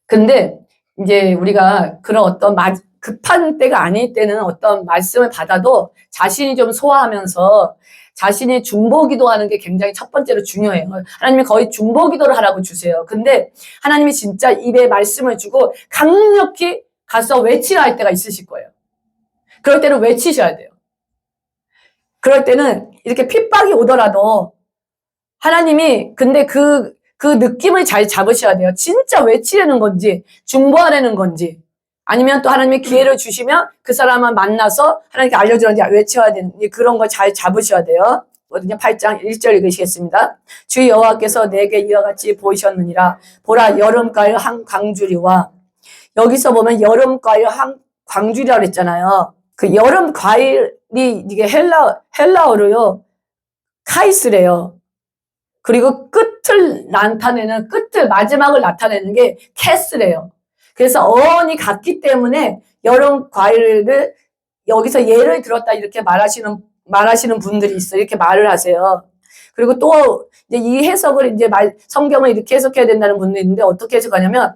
근데 이제 우리가 그런 어떤 급한 때가 아닐 때는 어떤 말씀을 받아도 자신이 좀 소화하면서 자신이 중보기도하는 게 굉장히 첫 번째로 중요해요. 하나님이 거의 중보기도를 하라고 주세요. 근데 하나님이 진짜 입에 말씀을 주고 강력히 가서 외치라 할 때가 있으실 거예요. 그럴 때는 외치셔야 돼요. 그럴 때는 이렇게 핍박이 오더라도 하나님이 근데 그 느낌을 잘 잡으셔야 돼요. 진짜 외치려는 건지 중보하려는 건지, 아니면 또 하나님이 기회를 주시면 그 사람을 만나서 하나님께 알려주는지 외쳐야 되는지, 그런 걸 잘 잡으셔야 돼요. 8장 1절 읽으시겠습니다. 주 여호와께서 내게 이와 같이 보이셨느니라. 보라, 여름과일 한 광주리와. 여기서 보면 여름과일 한 광주리라고 그랬잖아요. 그 여름 과일이 이게 헬라어로요 카이스래요. 그리고 마지막을 나타내는 게 캐스래요. 그래서 어원이 같기 때문에 여름 과일을 여기서 예를 들었다 이렇게 말하시는 분들이 있어요. 이렇게 말을 하세요. 그리고 또 이제 이 해석을 이제 성경을 이렇게 해석해야 된다는 분들이 있는데, 어떻게 해석하냐면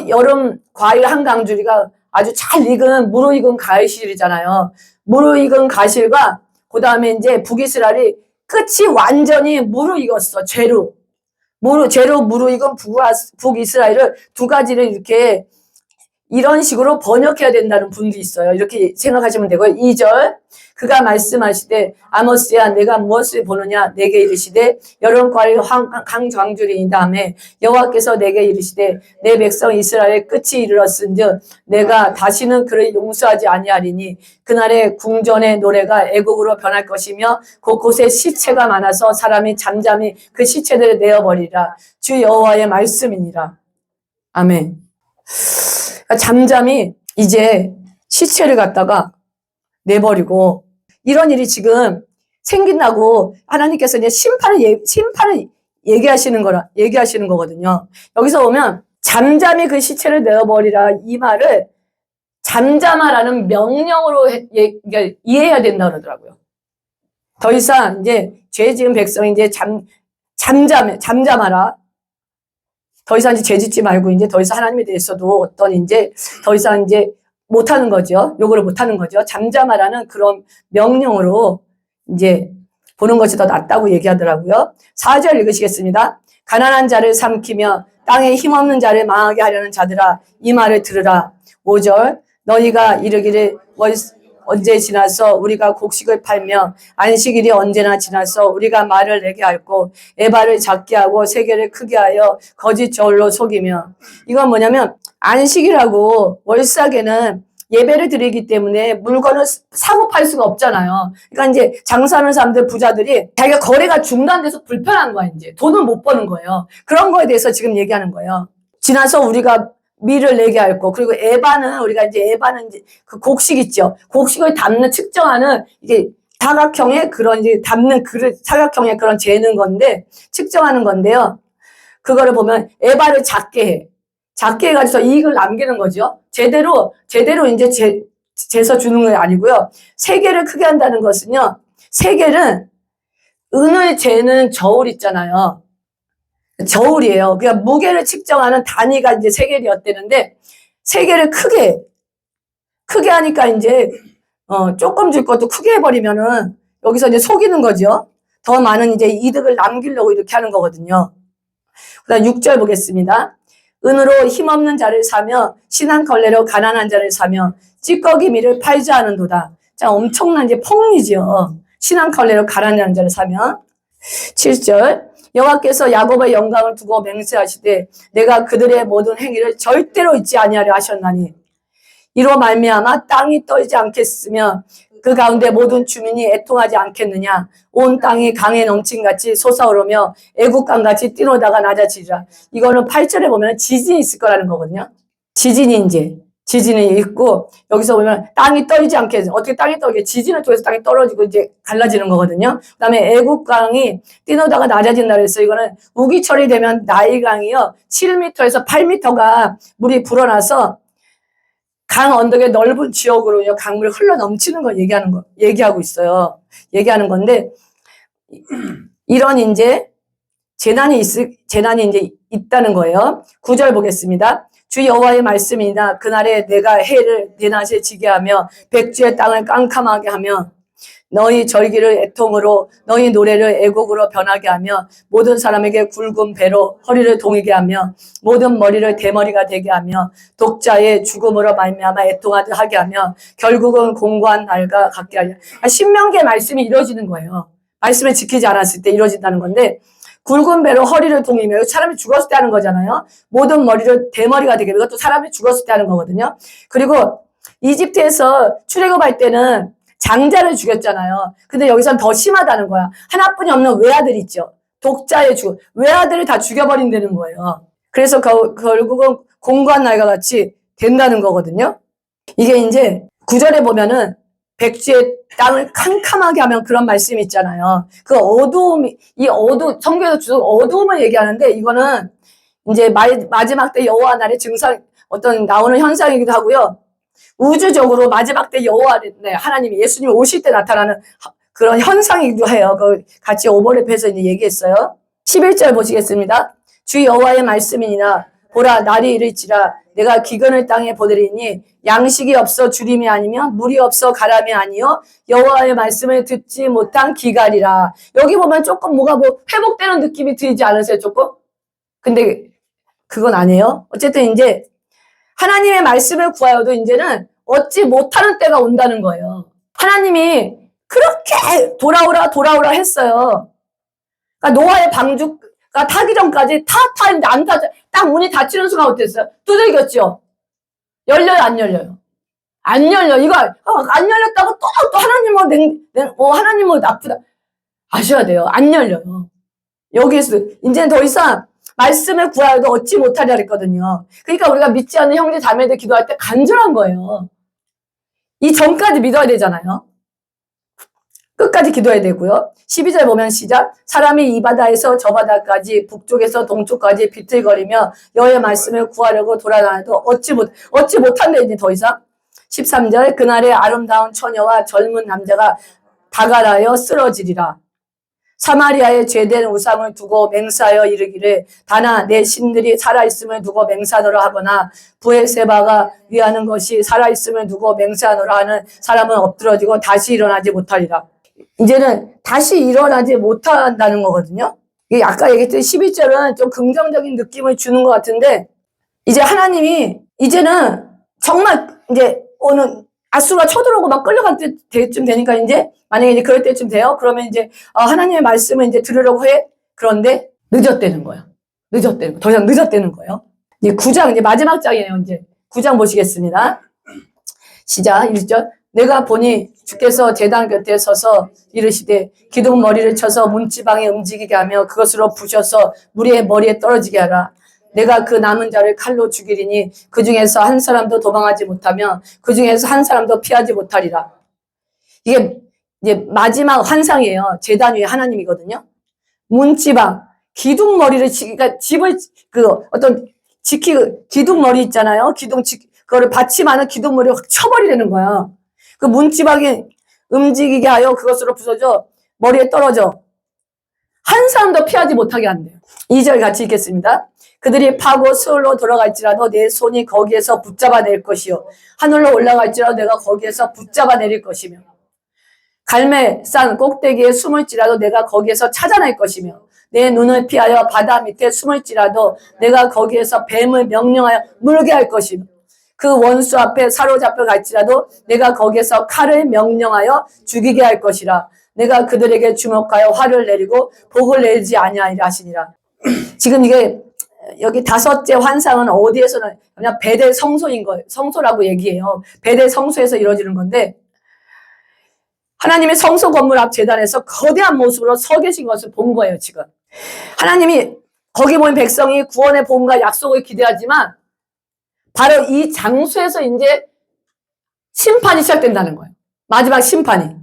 여름 과일 한 강주리가 아주 잘 익은 무르익은 가실이잖아요. 무르익은 가실과 그 다음에 이제 북이스라엘이 끝이 완전히 무르익었어. 죄로 무르익은 북이스라엘을 두 가지를 이렇게 이런 식으로 번역해야 된다는 분도 있어요. 이렇게 생각하시면 되고요. 2절. 그가 말씀하시되 아모스야 내가 무엇을 보느냐. 내게 이르시되 여름과일 강광주리인 다음에 여호와께서 내게 이르시되 내 백성 이스라엘 끝이 이르렀은즉 내가 다시는 그를 용서하지 아니하리니 그날에 궁전의 노래가 애곡으로 변할 것이며 곳곳에 시체가 많아서 사람이 잠잠히 그 시체들을 내어버리라. 주 여호와의 말씀이니라. 아멘. 잠잠히 이제 시체를 갖다가 내버리고 이런 일이 지금 생긴다고 하나님께서 이제 심판을 얘기하시는 거거든요. 여기서 보면 잠잠히 그 시체를 내어버리라, 이 말을 잠잠하라는 명령으로 이해해야 된다 그러더라고요. 더 이상 이제 죄 지은 백성이 이제 잠잠하라. 더 이상 이제 죄 짓지 말고 이제 더 이상 하나님에 대해서도 더 이상 이제 못하는 거죠. 요구를 못하는 거죠. 잠잠하라는 그런 명령으로 이제 보는 것이 더 낫다고 얘기하더라고요. 4절 읽으시겠습니다. 가난한 자를 삼키며 땅에 힘없는 자를 망하게 하려는 자들아 이 말을 들으라. 5절. 너희가 이르기를 언제 지나서 우리가 곡식을 팔며 안식일이 언제나 지나서 우리가 말을 내게 하고 에바를 작게 하고 세계를 크게 하여 거짓 저울로 속이며. 이건 뭐냐면 안식일하고 월삭에는 예배를 드리기 때문에 물건을 사고 팔 수가 없잖아요. 그러니까 이제 장사하는 사람들, 부자들이 자기가 거래가 중단돼서 불편한 거야, 이제. 돈을 못 버는 거예요. 그런 거에 대해서 지금 얘기하는 거예요. 지나서 우리가 밀을 내게 할 거. 그리고 에바는 이제 그 곡식 있죠. 곡식을 담는, 측정하는, 이게 사각형의 그런 이제 담는 그릇, 사각형의 그런 재는 건데, 측정하는 건데요. 그거를 보면 에바를 작게 해. 작게 해가지고 이익을 남기는 거죠. 제대로 이제 재서 주는 게 아니고요. 세계를 크게 한다는 것은요. 세계는 은을 재는 저울 있잖아요. 저울이에요. 그러니까 무게를 측정하는 단위가 이제 세겔이었대는데 세계를 크게 하니까 이제 조금 줄 것도 크게 해버리면은 여기서 이제 속이는 거죠. 더 많은 이제 이득을 남기려고 이렇게 하는 거거든요. 그다음 6절 보겠습니다. 은으로 힘없는 자를 사며 신한 걸레로 가난한 자를 사며 찌꺼기 밀을 팔지 않은도다. 자, 엄청난 이제 폭리죠. 신한 걸레로 가난한 자를 사며. 7절 여호와께서 야곱의 영광을 두고 맹세하시되 내가 그들의 모든 행위를 절대로 잊지 아니하려 하셨나니 이로 말미암아 땅이 떨지 않겠으며 그 가운데 모든 주민이 애통하지 않겠느냐. 온 땅이 강에 넘친같이 솟아오르며 애국강같이 뛰노다가 낮아지리라. 이거는 8절에 보면 지진이 있을 거라는 거거든요. 지진이 있고 여기서 보면 땅이 떨지 않게 어떻게 땅이 떨게 지진을 통해서 땅이 떨어지고 이제 갈라지는 거거든요. 그다음에 애국강이 뛰노다가 낮아진다 그랬어요. 이거는 우기철이 되면 나일강이요 7m에서 8m가 물이 불어나서 강 언덕의 넓은 지역으로 강물이 흘러 넘치는 걸 얘기하고 있어요. 얘기하는 건데, 이런 이제 재난이 이제 있다는 거예요. 9절 보겠습니다. 주 여호와의 말씀이나 그날에 내가 해를 내 낫에 지게 하며 백주의 땅을 깜깜하게 하며 너희 절기를 애통으로 너희 노래를 애곡으로 변하게 하며 모든 사람에게 굵은 배로 허리를 동이게 하며 모든 머리를 대머리가 되게 하며 독자의 죽음으로 말미암아 애통하게 하며 결국은 공고한 날과 같게 하려. 신명기의 말씀이 이루어지는 거예요. 말씀을 지키지 않았을 때 이루어진다는 건데 굵은 배로 허리를 동이며 사람이 죽었을 때 하는 거잖아요. 모든 머리를 대머리가 되게 이것도 사람이 죽었을 때 하는 거거든요. 그리고 이집트에서 출애굽할 때는 장자를 죽였잖아요. 근데 여기서는 더 심하다는 거야. 하나뿐이 없는 외아들 있죠. 독자의 죽음. 외아들을 다 죽여버린다는 거예요. 그래서 결국은 공고한 날과 같이 된다는 거거든요. 이게 이제 9절에 보면은 백주의 땅을 캄캄하게 하면 그런 말씀이 있잖아요. 그 성경에서 주로 어두움을 얘기하는데 이거는 이제 마지막 때 여호와 날의 증상, 나오는 현상이기도 하고요. 우주적으로 마지막 때 여호와 하나님이 예수님이 오실 때 나타나는 그런 현상이기도 해요. 그걸 같이 오버랩해서 이제 얘기했어요. 11절 보시겠습니다. 주 여호와의 말씀이니라 보라 날이 이를지라 내가 기근을 땅에 보내리니 양식이 없어 주림이 아니며 물이 없어 가람이 아니요 여호와의 말씀을 듣지 못한 기갈이라. 여기 보면 조금 뭐가 회복되는 느낌이 들지 않으세요? 조금? 근데 그건 아니에요. 어쨌든 이제 하나님의 말씀을 구하여도 이제는 얻지 못하는 때가 온다는 거예요. 하나님이 그렇게 돌아오라 했어요. 그러니까 노아의 방주가 타기 전까지 타는데 안 타죠. 딱 문이 닫히는 순간 어땠어요? 두들겼죠? 열려요, 안 열려요? 안 열려. 이거 안 열렸다고 또 하나님은 나쁘다. 아셔야 돼요. 안 열려요. 여기에서 이제는 더 이상 말씀을 구하여도 얻지 못하려 했거든요. 그러니까 우리가 믿지 않는 형제 자매들 기도할 때 간절한 거예요. 이 전까지 믿어야 되잖아요. 끝까지 기도해야 되고요. 12절 보면 시작. 사람이 이 바다에서 저 바다까지 북쪽에서 동쪽까지 비틀거리며 여호와의 말씀을 구하려고 돌아다녀도 얻지 못한대 이제 더 이상. 13절 그날에 아름다운 처녀와 젊은 남자가 다갈하여 쓰러지리라. 사마리아의 죄된 우상을 두고 맹세하여 이르기를 다나 내 신들이 살아있음을 두고 맹세하노라 하거나 브엘세바가 위하는 것이 살아있음을 두고 맹세하노라 하는 사람은 엎드러지고 다시 일어나지 못하리라. 이제는 다시 일어나지 못한다는 거거든요. 이게 아까 얘기했던 11절은 좀 긍정적인 느낌을 주는 것 같은데 이제 하나님이 이제는 정말 이제 아수가 쳐들어오고 막 끌려갈 때쯤 되니까 이제 만약에 이제 그럴 때쯤 돼요. 그러면 이제 하나님의 말씀을 이제 들으려고 해. 그런데 늦었다는 거예요. 더 이상 늦었다는 거예요. 이제 9장 이제 마지막 장이에요. 이제 9장 보시겠습니다. 시작 1절. 내가 보니 주께서 제단 곁에 서서 이르시되 기둥 머리를 쳐서 문지방에 움직이게 하며 그것으로 부셔서 무리의 머리에 떨어지게 하라. 내가 그 남은 자를 칼로 죽이리니 그 중에서 한 사람도 도망하지 못하며 그 중에서 한 사람도 피하지 못하리라. 이게 이제 마지막 환상이에요. 제단 위에 하나님이거든요. 문지방 기둥 머리를 그러니까 집을 기둥 머리 있잖아요. 그거를 받침하는 기둥 머리를 확 쳐버리려는 거야. 그 문지방이 움직이게 하여 그것으로 부서져 머리에 떨어져 한 사람도 피하지 못하게 한대요. 2절 같이 읽겠습니다. 그들이 파고 스올로 들어갈지라도 내 손이 거기에서 붙잡아낼 것이요 하늘로 올라갈지라도 내가 거기에서 붙잡아내릴 것이며 갈매산 꼭대기에 숨을지라도 내가 거기에서 찾아낼 것이며 내 눈을 피하여 바다 밑에 숨을지라도 내가 거기에서 뱀을 명령하여 물게 할 것이며 그 원수 앞에 사로잡혀 갈지라도 내가 거기에서 칼을 명령하여 죽이게 할 것이라. 내가 그들에게 주목하여 화를 내리고 복을 내지 아니하리라 하시니라. 지금 이게 여기 5째 환상은 어디에서는 그냥 베델 성소인 거예요. 성소라고 얘기해요. 베델 성소에서 이루어지는 건데 하나님의 성소 건물 앞 제단에서 거대한 모습으로 서 계신 것을 본 거예요. 지금 하나님이 거기 모인 백성이 구원의 복음과 약속을 기대하지만 바로 이 장소에서 이제 심판이 시작된다는 거예요. 마지막 심판이.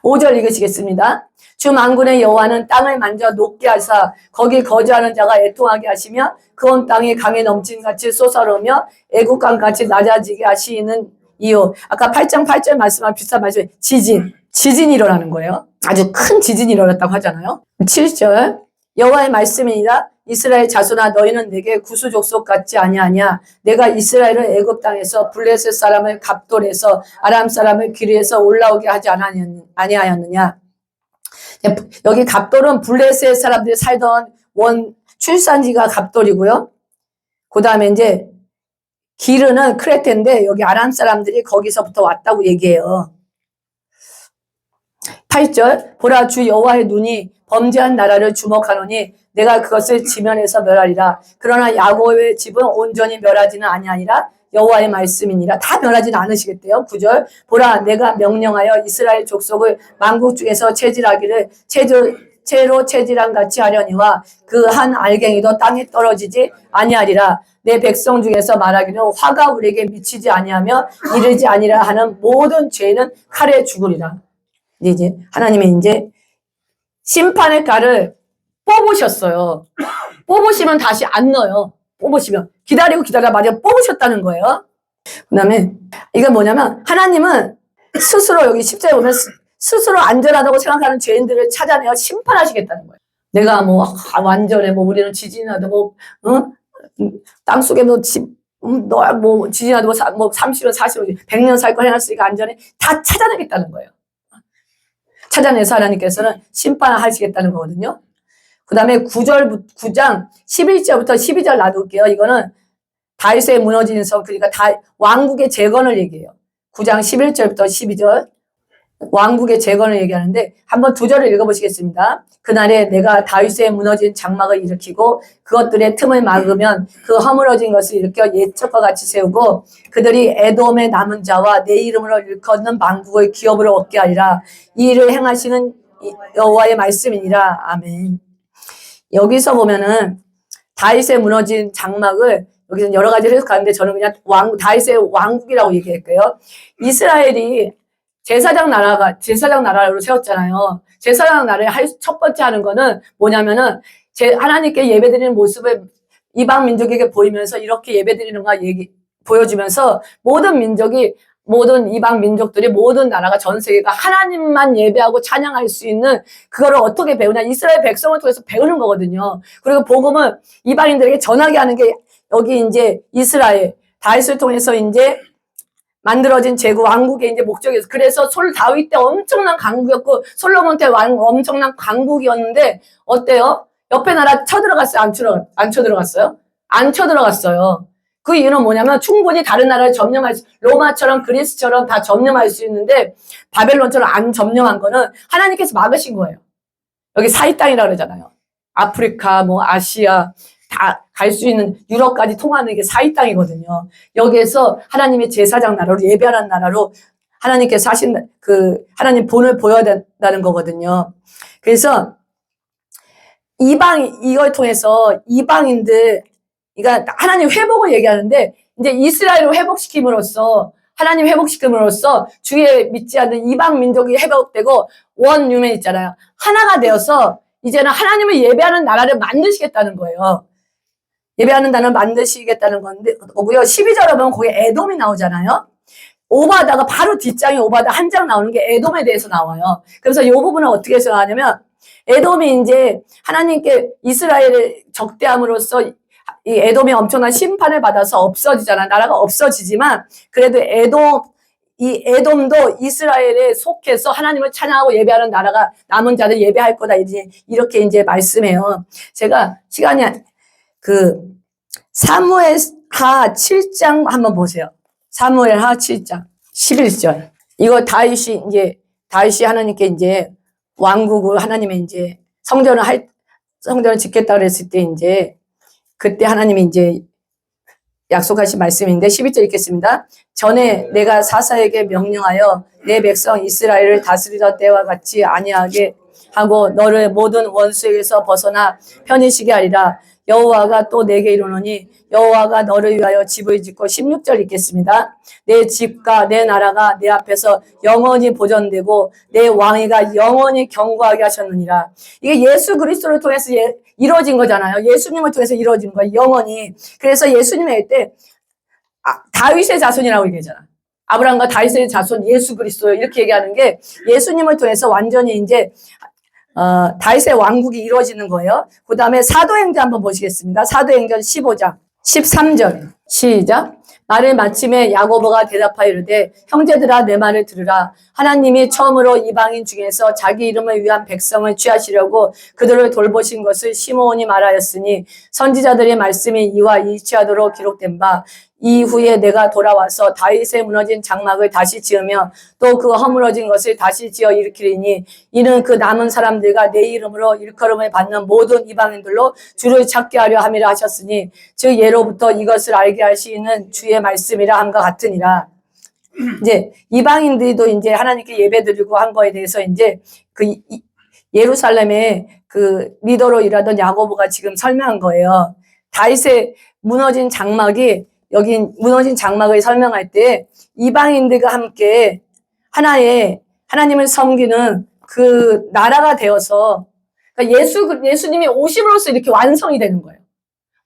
5절 읽으시겠습니다. 주 만군의 여호와는 땅을 만져 녹게 하사 거기 거주하는 자가 애통하게 하시며 그 온 땅이 강에 넘친같이 솟아오르며 애국강같이 낮아지게 하시는 이유. 아까 8장 8절 말씀과 비슷한 말씀. 지진이 일어나는 거예요. 아주 큰 지진이 일어났다고 하잖아요. 7절 여호와의 말씀이니라. 이스라엘 자손아 너희는 내게 구수족속 같지 아니하냐. 내가 이스라엘을 애굽 땅에서 블레셋 사람을 갑돌에서 아람 사람을 기르에서 올라오게 하지 아니하였느냐. 여기 갑돌은 블레셋 사람들이 살던 출산지가 갑돌이고요. 그 다음에 이제 기르는 크레테인데 여기 아람 사람들이 거기서부터 왔다고 얘기해요. 8절 보라 주 여호와의 눈이 범죄한 나라를 주목하노니 내가 그것을 지면에서 멸하리라. 그러나 야곱의 집은 온전히 멸하지는 아니하니라. 여호와의 말씀이니라. 다 멸하지는 않으시겠대요. 9절 보라 내가 명령하여 이스라엘 족속을 만국 중에서 체질하기를 채로 체질한 같이 하려니와 그 한 알갱이도 땅에 떨어지지 아니하리라. 내 백성 중에서 말하기를 화가 우리에게 미치지 아니하며 이르지 아니라 하는 모든 죄는 칼에 죽으리라. 이제 하나님이 이제 심판의 칼을 뽑으셨어요. 뽑으시면 다시 안 넣어요. 뽑으시면 기다리다 마저 뽑으셨다는 거예요. 그 다음에 이건 뭐냐면 하나님은 스스로 여기 10절에 보면 스스로 안전하다고 생각하는 죄인들을 찾아내어 심판하시겠다는 거예요. 내가 뭐 완전해 우리는 지진이라도 땅속에 지진이라도 30년 40년 100년 살 거 해놨으니까 안전해. 다 찾아내겠다는 거예요. 찾아내서 하나님께서는 심판하시겠다는 거거든요. 그 다음에 9장 11절부터 12절 놔둘게요. 이거는 다윗의 무너진 성, 그러니까 왕국의 재건을 얘기해요. 9장 11절부터 12절 왕국의 재건을 얘기하는데 한번 2절을 읽어보시겠습니다. 그날에 내가 다윗의 무너진 장막을 일으키고 그것들의 틈을 막으면 그 허물어진 것을 일으켜 옛적과 같이 세우고 그들이 에돔의 남은 자와 내 이름으로 일컫는 만국의 기업으로 얻게 하리라. 이 일을 행하시는 여호와의 말씀이니라. 아멘. 여기서 보면은 다윗의 무너진 장막을 여기서 여러 가지를 해석하는데 저는 그냥 다윗의 왕국이라고 얘기할게요. 이스라엘이 제사장 나라로 세웠잖아요. 제사장 나라의 첫 번째 하는 거는 뭐냐면은 하나님께 예배드리는 모습을 이방 민족에게 보이면서 이렇게 예배드리는 거 보여주면서 모든 이방 민족들이 모든 나라가 전 세계가 하나님만 예배하고 찬양할 수 있는 그거를 어떻게 배우냐. 이스라엘 백성을 통해서 배우는 거거든요. 그리고 복음을 이방인들에게 전하게 하는 게 여기 이제 이스라엘 다윗을 통해서 이제 만들어진 왕국의 이제 목적이었어요. 그래서 다윗 때 엄청난 강국이었고 솔로몬 때 엄청난 강국이었는데 어때요? 옆에 나라 쳐들어갔어요? 안 쳐들어갔어요? 안 쳐들어갔어요. 그 이유는 뭐냐면 충분히 다른 나라를 점령할 수, 로마처럼 그리스처럼 다 점령할 수 있는데 바벨론처럼 안 점령한 거는 하나님께서 막으신 거예요. 여기 사이 땅이라고 그러잖아요. 아프리카, 뭐 아시아 다 갈 수 있는 유럽까지 통하는 게 사이 땅이거든요. 여기에서 하나님의 제사장 나라로 예배하는 나라로 하나님께서 하신 하나님 본을 보여야 된다는 거거든요. 그래서 이걸 통해서 이방인들, 그러니까 하나님 회복을 얘기하는데 이제 이스라엘을 회복시킴으로써 하나님 회복시킴으로써 주의 믿지 않는 이방 민족이 회복되고 원유맨 있잖아요. 하나가 되어서 이제는 하나님을 예배하는 나라를 만드시겠다는 거예요. 예배하는 나라를 만드시겠다는 거고요. 12절에 보면 거기 에돔이 나오잖아요. 오바다가 바로 뒷장에 오바다 한 장 나오는 게 에돔에 대해서 나와요. 그래서 이 부분은 어떻게 생각하냐면 에돔이 이제 하나님께 이스라엘을 적대함으로써 이 에돔이 엄청난 심판을 받아서 없어지잖아. 나라가 없어지지만 그래도 에돔도 이스라엘에 속해서 하나님을 찬양하고 예배하는 나라가 남은 자를 예배할 거다. 이렇게 이제 말씀해요. 제가 시간이 사무엘하 7장 한번 보세요. 사무엘하 7장 11절. 이거 다윗이 하나님께 이제 왕국을 하나님의 이제 성전을 짓겠다 그랬을 때 이제 그때 하나님이 이제 약속하신 말씀인데 11절 읽겠습니다. 전에 내가 사사에게 명령하여 내 백성 이스라엘을 다스리던 때와 같이 아니하게 하고 너를 모든 원수에게서 벗어나 편히 쉬게 하리라. 여호와가 또 내게 이르노니 여호와가 너를 위하여 집을 짓고 16절 읽겠습니다. 내 집과 내 나라가 내 앞에서 영원히 보존되고 내 왕위가 영원히 견고하게 하셨느니라. 이게 예수 그리스도를 통해서 이루어진 거잖아요. 예수님을 통해서 이루어진 거예요. 영원히. 그래서 예수님이 할 때 다윗의 자손이라고 얘기하잖아. 아브라함과 다윗의 자손 예수 그리스도 이렇게 얘기하는 게 예수님을 통해서 완전히 이제 다윗의 왕국이 이루어지는 거예요. 그 다음에 사도행전 한번 보시겠습니다. 사도행전 15장 13절 시작. 말을 마침에 야고보가 대답하여 이르되 형제들아 내 말을 들으라. 하나님이 처음으로 이방인 중에서 자기 이름을 위한 백성을 취하시려고 그들을 돌보신 것을 시므온이 말하였으니 선지자들의 말씀이 이와 일치하도록 기록된 바 이후에 내가 돌아와서 다윗의 무너진 장막을 다시 지으며 또 그 허물어진 것을 다시 지어 일으키리니 이는 그 남은 사람들과 내 이름으로 일컬음을 받는 모든 이방인들로 주를 찾게 하려 함이라 하셨으니 즉 예로부터 이것을 알게 하시는 주의 말씀이라 함과 같으니라. 이제 이방인들도 이제 하나님께 예배드리고 한 거에 대해서 이제 예루살렘의 리더로 일하던 야고보가 지금 설명한 거예요. 다윗의 무너진 장막이 여기 무너진 장막을 설명할 때 이방인들과 함께 하나님을 섬기는 그 나라가 되어서 그러니까 예수님이 오심으로써 이렇게 완성이 되는 거예요.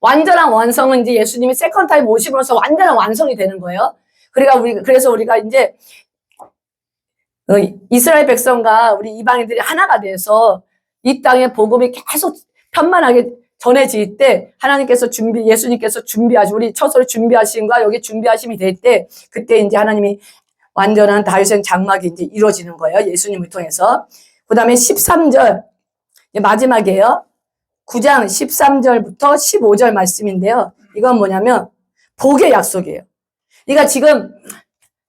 완전한 완성은 이제 예수님이 세컨 타임 오심으로써 완전한 완성이 되는 거예요. 그래서 우리가 이제 이스라엘 백성과 우리 이방인들이 하나가 돼서 이 땅에 복음이 계속 편만하게 전해질 때 하나님께서 예수님께서 준비하시고 우리 처소를 준비하심과 여기 준비하심이 될 때 그때 이제 하나님이 완전한 다윗의 장막이 이제 이루어지는 거예요. 예수님을 통해서. 그 다음에 13절 마지막이에요. 9장 13절부터 15절 말씀인데요. 이건 뭐냐면 복의 약속이에요. 그러니까 지금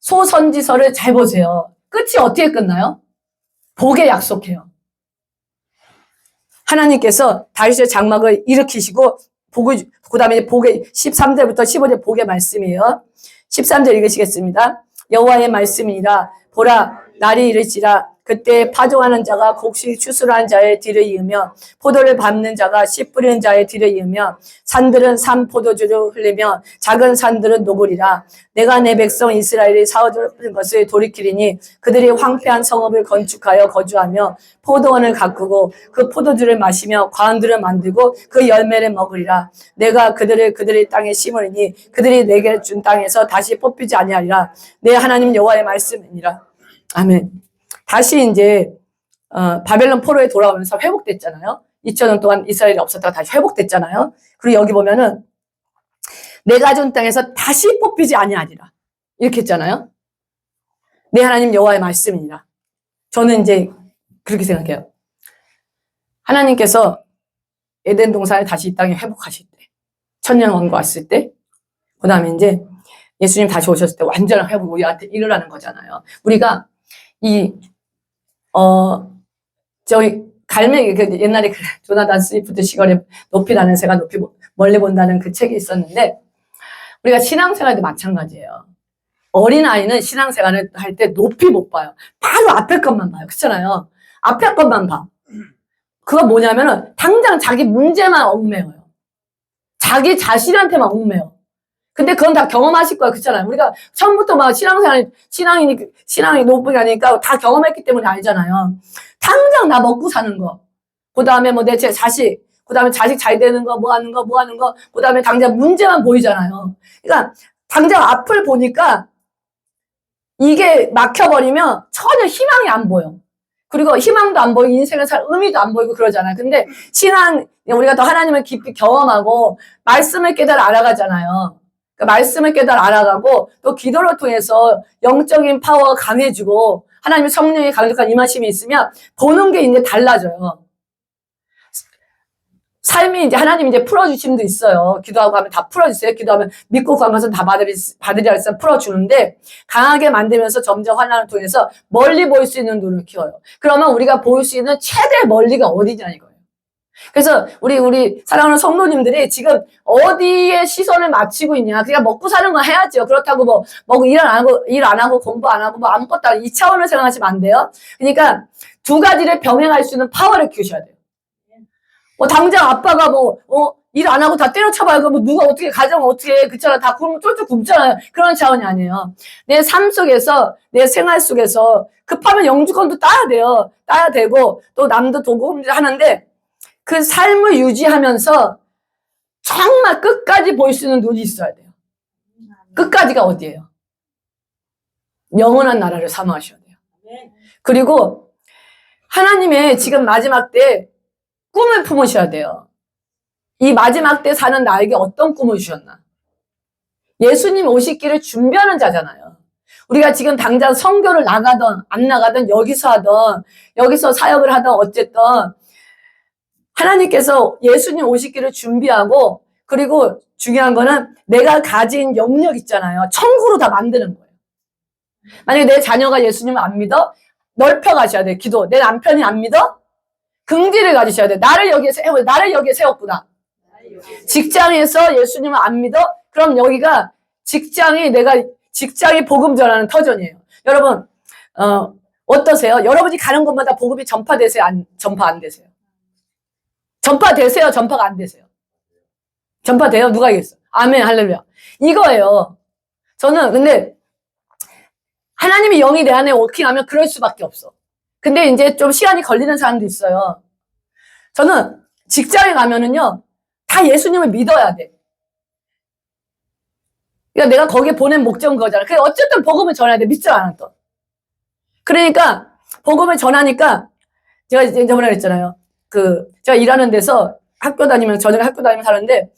소선지서를 잘 보세요. 끝이 어떻게 끝나요? 복의 약속해요. 하나님께서 다윗의 장막을 일으키시고 그 다음에 복의 13절부터 15절 복의 말씀이에요. 13절 읽으시겠습니다. 여호와의 말씀이니라. 보라 날이 이르지라. 그때 파종하는 자가 곡식 추수하는 자의 뒤를 이으며 포도를 밟는 자가 씨 뿌리는 자의 뒤를 이으며 산들은 산 포도주를 흘리며 작은 산들은 녹으리라. 내가 내 백성 이스라엘이 사어준 것을 돌이키리니 그들이 황폐한 성읍을 건축하여 거주하며 포도원을 가꾸고 그 포도주를 마시며 과은들을 만들고 그 열매를 먹으리라. 내가 그들의 땅에 심으리니 그들이 내게 준 땅에서 다시 뽑히지 아니하리라. 내 하나님 여호와의 말씀이니라. 아멘. 다시 이제 바벨론 포로에 돌아오면서 회복됐잖아요. 2000년 동안 이스라엘이 없었다가 다시 회복됐잖아요. 그리고 여기 보면은 내가 준 땅에서 다시 뽑히지 아니하리라 이렇게 했잖아요. 내 하나님 여호와의 말씀이니라. 저는 이제 그렇게 생각해요. 하나님께서 에덴 동산을 다시 이 땅에 회복하실 때, 천년 왕국 왔을 때 그 다음에 이제 예수님 다시 오셨을 때 완전한 회복 우리한테 이르라는 거잖아요. 우리가 저희 갈매기, 옛날에 조나단 스위프트 시골에 높이라는 새가 멀리 본다는 그 책이 있었는데, 우리가 신앙생활도 마찬가지예요. 어린아이는 신앙생활을 할 때 높이 못 봐요. 바로 앞에 것만 봐요. 그렇잖아요. 앞에 것만 봐. 그거 뭐냐면은 당장 자기 문제만 얽매여요. 자기 자신한테만 얽매여. 근데 그건 다 경험하실 거예요. 그렇잖아요. 우리가 처음부터 막 신앙이 높은 게 아니니까 다 경험했기 때문에 알잖아요. 당장 나 먹고 사는 거. 그 다음에 뭐 내 제 자식. 그 다음에 자식 잘 되는 거, 뭐 하는 거. 그 다음에 당장 문제만 보이잖아요. 그러니까 당장 앞을 보니까 이게 막혀버리면 전혀 희망이 안 보여. 그리고 희망도 안 보이고 인생을 살 의미도 안 보이고 그러잖아요. 근데 우리가 더 하나님을 깊이 경험하고 말씀을 깨달아 알아가잖아요. 그러니까 말씀을 깨달아 알아가고 또 기도를 통해서 영적인 파워가 강해지고 하나님의 성령의 강력한 임하심이 있으면 보는 게 이제 달라져요. 삶이 이제 하나님이 이제 풀어주심도 있어요. 기도하고 하면 다 풀어주세요. 기도하면 믿고 구한 것은 다 받으리라 해서 풀어주는데 강하게 만들면서 점점 환난을 통해서 멀리 보일 수 있는 눈을 키워요. 그러면 우리가 보일 수 있는 최대 멀리가 어디냐 이거예요. 그래서 우리 사랑하는 성도님들이 지금 어디에 시선을 맞추고 있냐. 그냥 먹고 사는 거 해야죠. 그렇다고 뭐 일 안 하고 공부 안 하고 뭐 아무것도 안 하고 이 차원을 생각하시면 안 돼요. 그러니까 두 가지를 병행할 수 있는 파워를 키우셔야 돼요. 당장 아빠가 일 안 하고 다 때려쳐봐요. 그럼 누가 어떻게, 가정 어떻게, 그렇잖아. 다 쫄쫄 굶잖아요. 그런 차원이 아니에요. 내 삶 속에서, 내 생활 속에서 급하면 영주권도 따야 돼요. 따야 되고, 또 남도 도구 하는데, 그 삶을 유지하면서 정말 끝까지 볼 수 있는 눈이 있어야 돼요. 끝까지가 어디예요? 영원한 나라를 사모하셔야 돼요. 그리고 하나님의 지금 마지막 때 꿈을 품으셔야 돼요. 이 마지막 때 사는 나에게 어떤 꿈을 주셨나? 예수님 오시기를 준비하는 자잖아요. 우리가 지금 당장 선교를 나가든 안 나가든 여기서 하든 여기서 사역을 하든 어쨌든 하나님께서 예수님 오시기를 준비하고 그리고 중요한 거는 내가 가진 영역 있잖아요. 천국으로 다 만드는 거예요. 만약에 내 자녀가 예수님을 안 믿어? 넓혀 가셔야 돼. 기도. 내 남편이 안 믿어? 긍지를 가지셔야 돼. 나를 여기에 세웠구나. 직장에서 예수님을 안 믿어? 그럼 여기가 직장이 복음 전하는 터전이에요. 여러분, 어떠세요? 여러분이 가는 곳마다 복음이 전파되세요? 전파 안 되세요? 전파되세요? 전파가 안 되세요? 전파돼요? 누가 얘기했어? 아멘, 할렐루야. 이거예요. 저는 근데 하나님의 영이 내 안에 워킹하면 그럴 수밖에 없어. 근데 이제 좀 시간이 걸리는 사람도 있어요. 저는 직장에 가면은요, 다 예수님을 믿어야 돼. 그러니까 내가 거기에 보낸 목적은 그거잖아. 그래, 어쨌든 복음을 전해야 돼. 믿지 않아, 또. 그러니까, 복음을 전하니까, 제가 이제 저번에 그랬잖아요. 제가 일하는 데서 저녁에 학교 다니면서 하는데,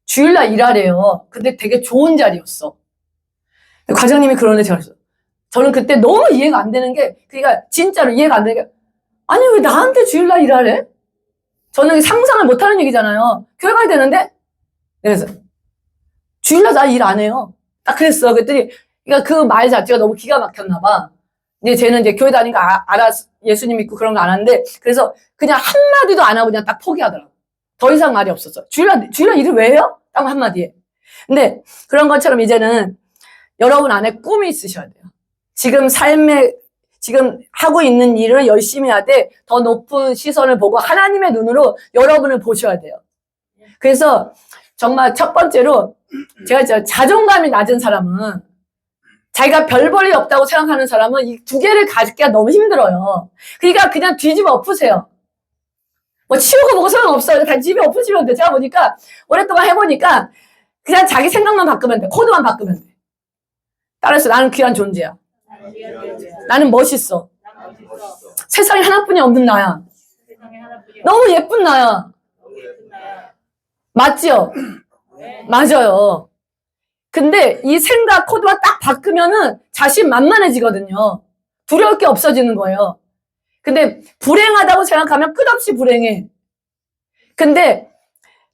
주일날 일하래요. 근데 되게 좋은 자리였어. 과장님이 그러는데 제가 그랬어. 저는 그때 너무 이해가 안 되는 게, 그러니까 진짜로 이해가 안 되는 게, 아니, 왜 나한테 주일날 일하래? 저는 상상을 못 하는 얘기잖아요. 교회 가야 되는데? 그래서, 주일날 나 일 안 해요. 딱 그랬어. 그랬더니, 그러니까 그 말 자체가 너무 기가 막혔나봐. 이제 쟤는 이제 교회 다니니까 예수님 믿고 그런 거 안 하는데, 그래서 그냥 한마디도 안 하고 그냥 딱 포기하더라고. 더 이상 말이 없었어. 주일날 일을 왜 해요? 딱 한마디에. 근데 그런 것처럼 이제는 여러분 안에 꿈이 있으셔야 돼요. 지금 하고 있는 일을 열심히 하되 더 높은 시선을 보고 하나님의 눈으로 여러분을 보셔야 돼요. 그래서 정말 첫 번째로 제가 자존감이 낮은 사람은 자기가 별 볼일 없다고 생각하는 사람은 이 두 개를 가지기가 너무 힘들어요. 그러니까 그냥 뒤집어 엎으세요. 치우고 뭐고 소용없어요. 다 집에 엎으시면 돼. 제가 보니까 오랫동안 해보니까 그냥 자기 생각만 바꾸면 돼. 코드만 바꾸면 돼. 따라서 나는 귀한 존재야. 나는 멋있어. 세상에 하나뿐이 없는 나야. 너무 예쁜 나야. 맞죠? 맞아요. 근데 이 생각 코드가 딱 바꾸면은 자신만만해지거든요. 두려울 게 없어지는 거예요. 근데 불행하다고 생각하면 끝없이 불행해. 근데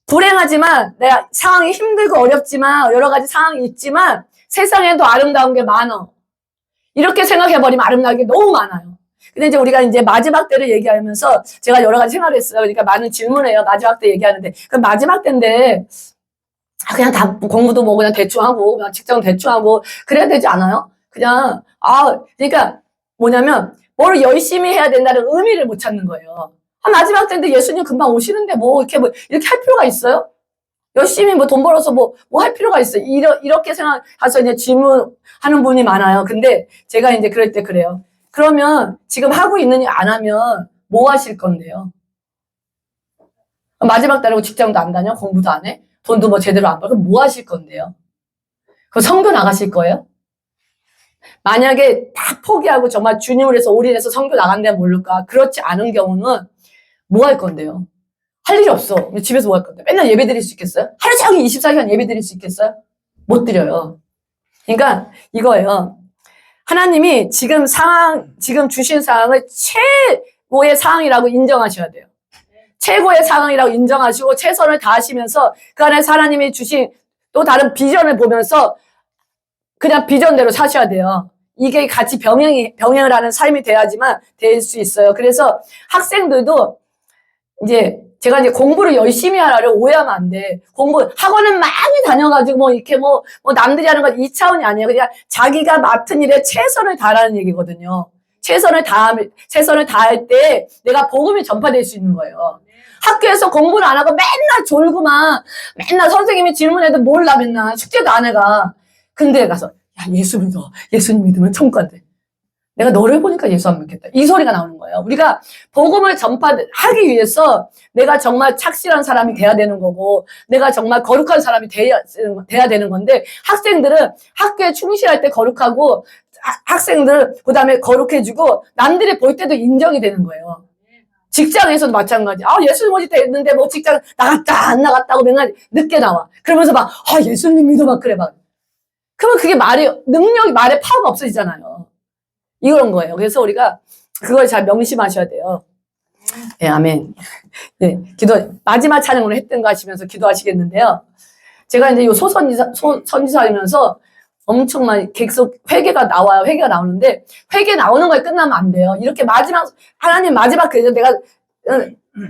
불행하지만 내가 상황이 힘들고 어렵지만 여러 가지 상황이 있지만 세상에도 아름다운 게 많아. 이렇게 생각해버리면 아름다운 게 너무 많아요. 근데 이제 우리가 이제 마지막 때를 얘기하면서 제가 여러 가지 생각을 했어요. 그러니까 많은 질문해요. 마지막 때 얘기하는데. 그럼 마지막 때인데 그냥 다 공부도 뭐 그냥 대충 하고 그냥 직장 대충 하고 그래야 되지 않아요? 그냥 그러니까 뭐냐면 뭘 열심히 해야 된다는 의미를 못 찾는 거예요. 마지막 때인데 예수님 금방 오시는데 뭐 이렇게 할 필요가 있어요? 열심히 뭐 돈 벌어서 뭐 할 필요가 있어요? 이렇게 생각해서 이제 질문하는 분이 많아요. 근데 제가 이제 그럴 때 그래요. 그러면 지금 하고 있는 일 안 하면 뭐 하실 건데요? 마지막 달이고 직장도 안 다녀? 공부도 안 해? 돈도 뭐 제대로 안 벌어? 그럼 뭐 하실 건데요? 그럼 선교 나가실 거예요? 만약에 다 포기하고 정말 주님을 위해서 올인해서 선교 나간다면 모를까? 그렇지 않은 경우는 뭐 할 건데요? 할 일이 없어. 집에서 뭐 할 건데? 맨날 예배 드릴 수 있겠어요? 하루 종일 24시간 예배 드릴 수 있겠어요? 못 드려요. 그러니까 이거예요. 하나님이 지금 주신 상황을 최고의 상황이라고 인정하셔야 돼요. 최고의 상황이라고 인정하시고 최선을 다하시면서 그 안에서 하나님이 주신 또 다른 비전을 보면서 그냥 비전대로 사셔야 돼요. 이게 같이 병행을 하는 삶이 돼야지만 될 수 있어요. 그래서 학생들도 이제 제가 이제 공부를 열심히 하라를 오해하면 안 돼. 학원은 많이 다녀가지고 이렇게 남들이 하는 건 2차원이 아니에요. 그냥 자기가 맡은 일에 최선을 다하라는 얘기거든요. 최선을 다할 때 내가 복음이 전파될 수 있는 거예요. 학교에서 공부를 안 하고 맨날 졸고만 맨날 선생님이 질문해도 몰라 맨날 숙제도 안 해가. 근데 가서 예수 믿어. 예수님 믿으면 천국 간대. 내가 너를 보니까 예수 안 믿겠다. 이 소리가 나오는 거예요. 우리가 복음을 전파하기 위해서 내가 정말 착실한 사람이 돼야 되는 거고 내가 정말 거룩한 사람이 돼야 되는 건데 학생들은 학교에 충실할 때 거룩하고 학생들은 그 다음에 거룩해지고 남들이 볼 때도 인정이 되는 거예요. 직장에서도 마찬가지. 예수님 오실 때 했는데 직장 나갔다 안 나갔다고 맨날 늦게 나와. 그러면서 예수님 믿어 막 그래 막. 그러면 그게 능력이 말의 파워가 없어지잖아요. 이런 거예요. 그래서 우리가 그걸 잘 명심하셔야 돼요. 네, 아멘. 네, 마지막 찬양으로 했던 거 하시면서 기도하시겠는데요. 제가 이제 선지자이면서 엄청 많이 계속 회개가 나와요. 회개가 나오는데, 회개 나오는 거에 끝나면 안 돼요. 이렇게 하나님 마지막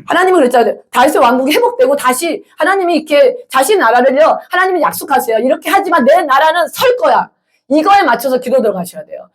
하나님은 그랬잖아요. 다윗의 왕국이 회복되고 다시 하나님이 이렇게 자신 나라를요, 하나님이 약속하세요. 이렇게 하지만 내 나라는 설 거야. 이거에 맞춰서 기도 들어가셔야 돼요.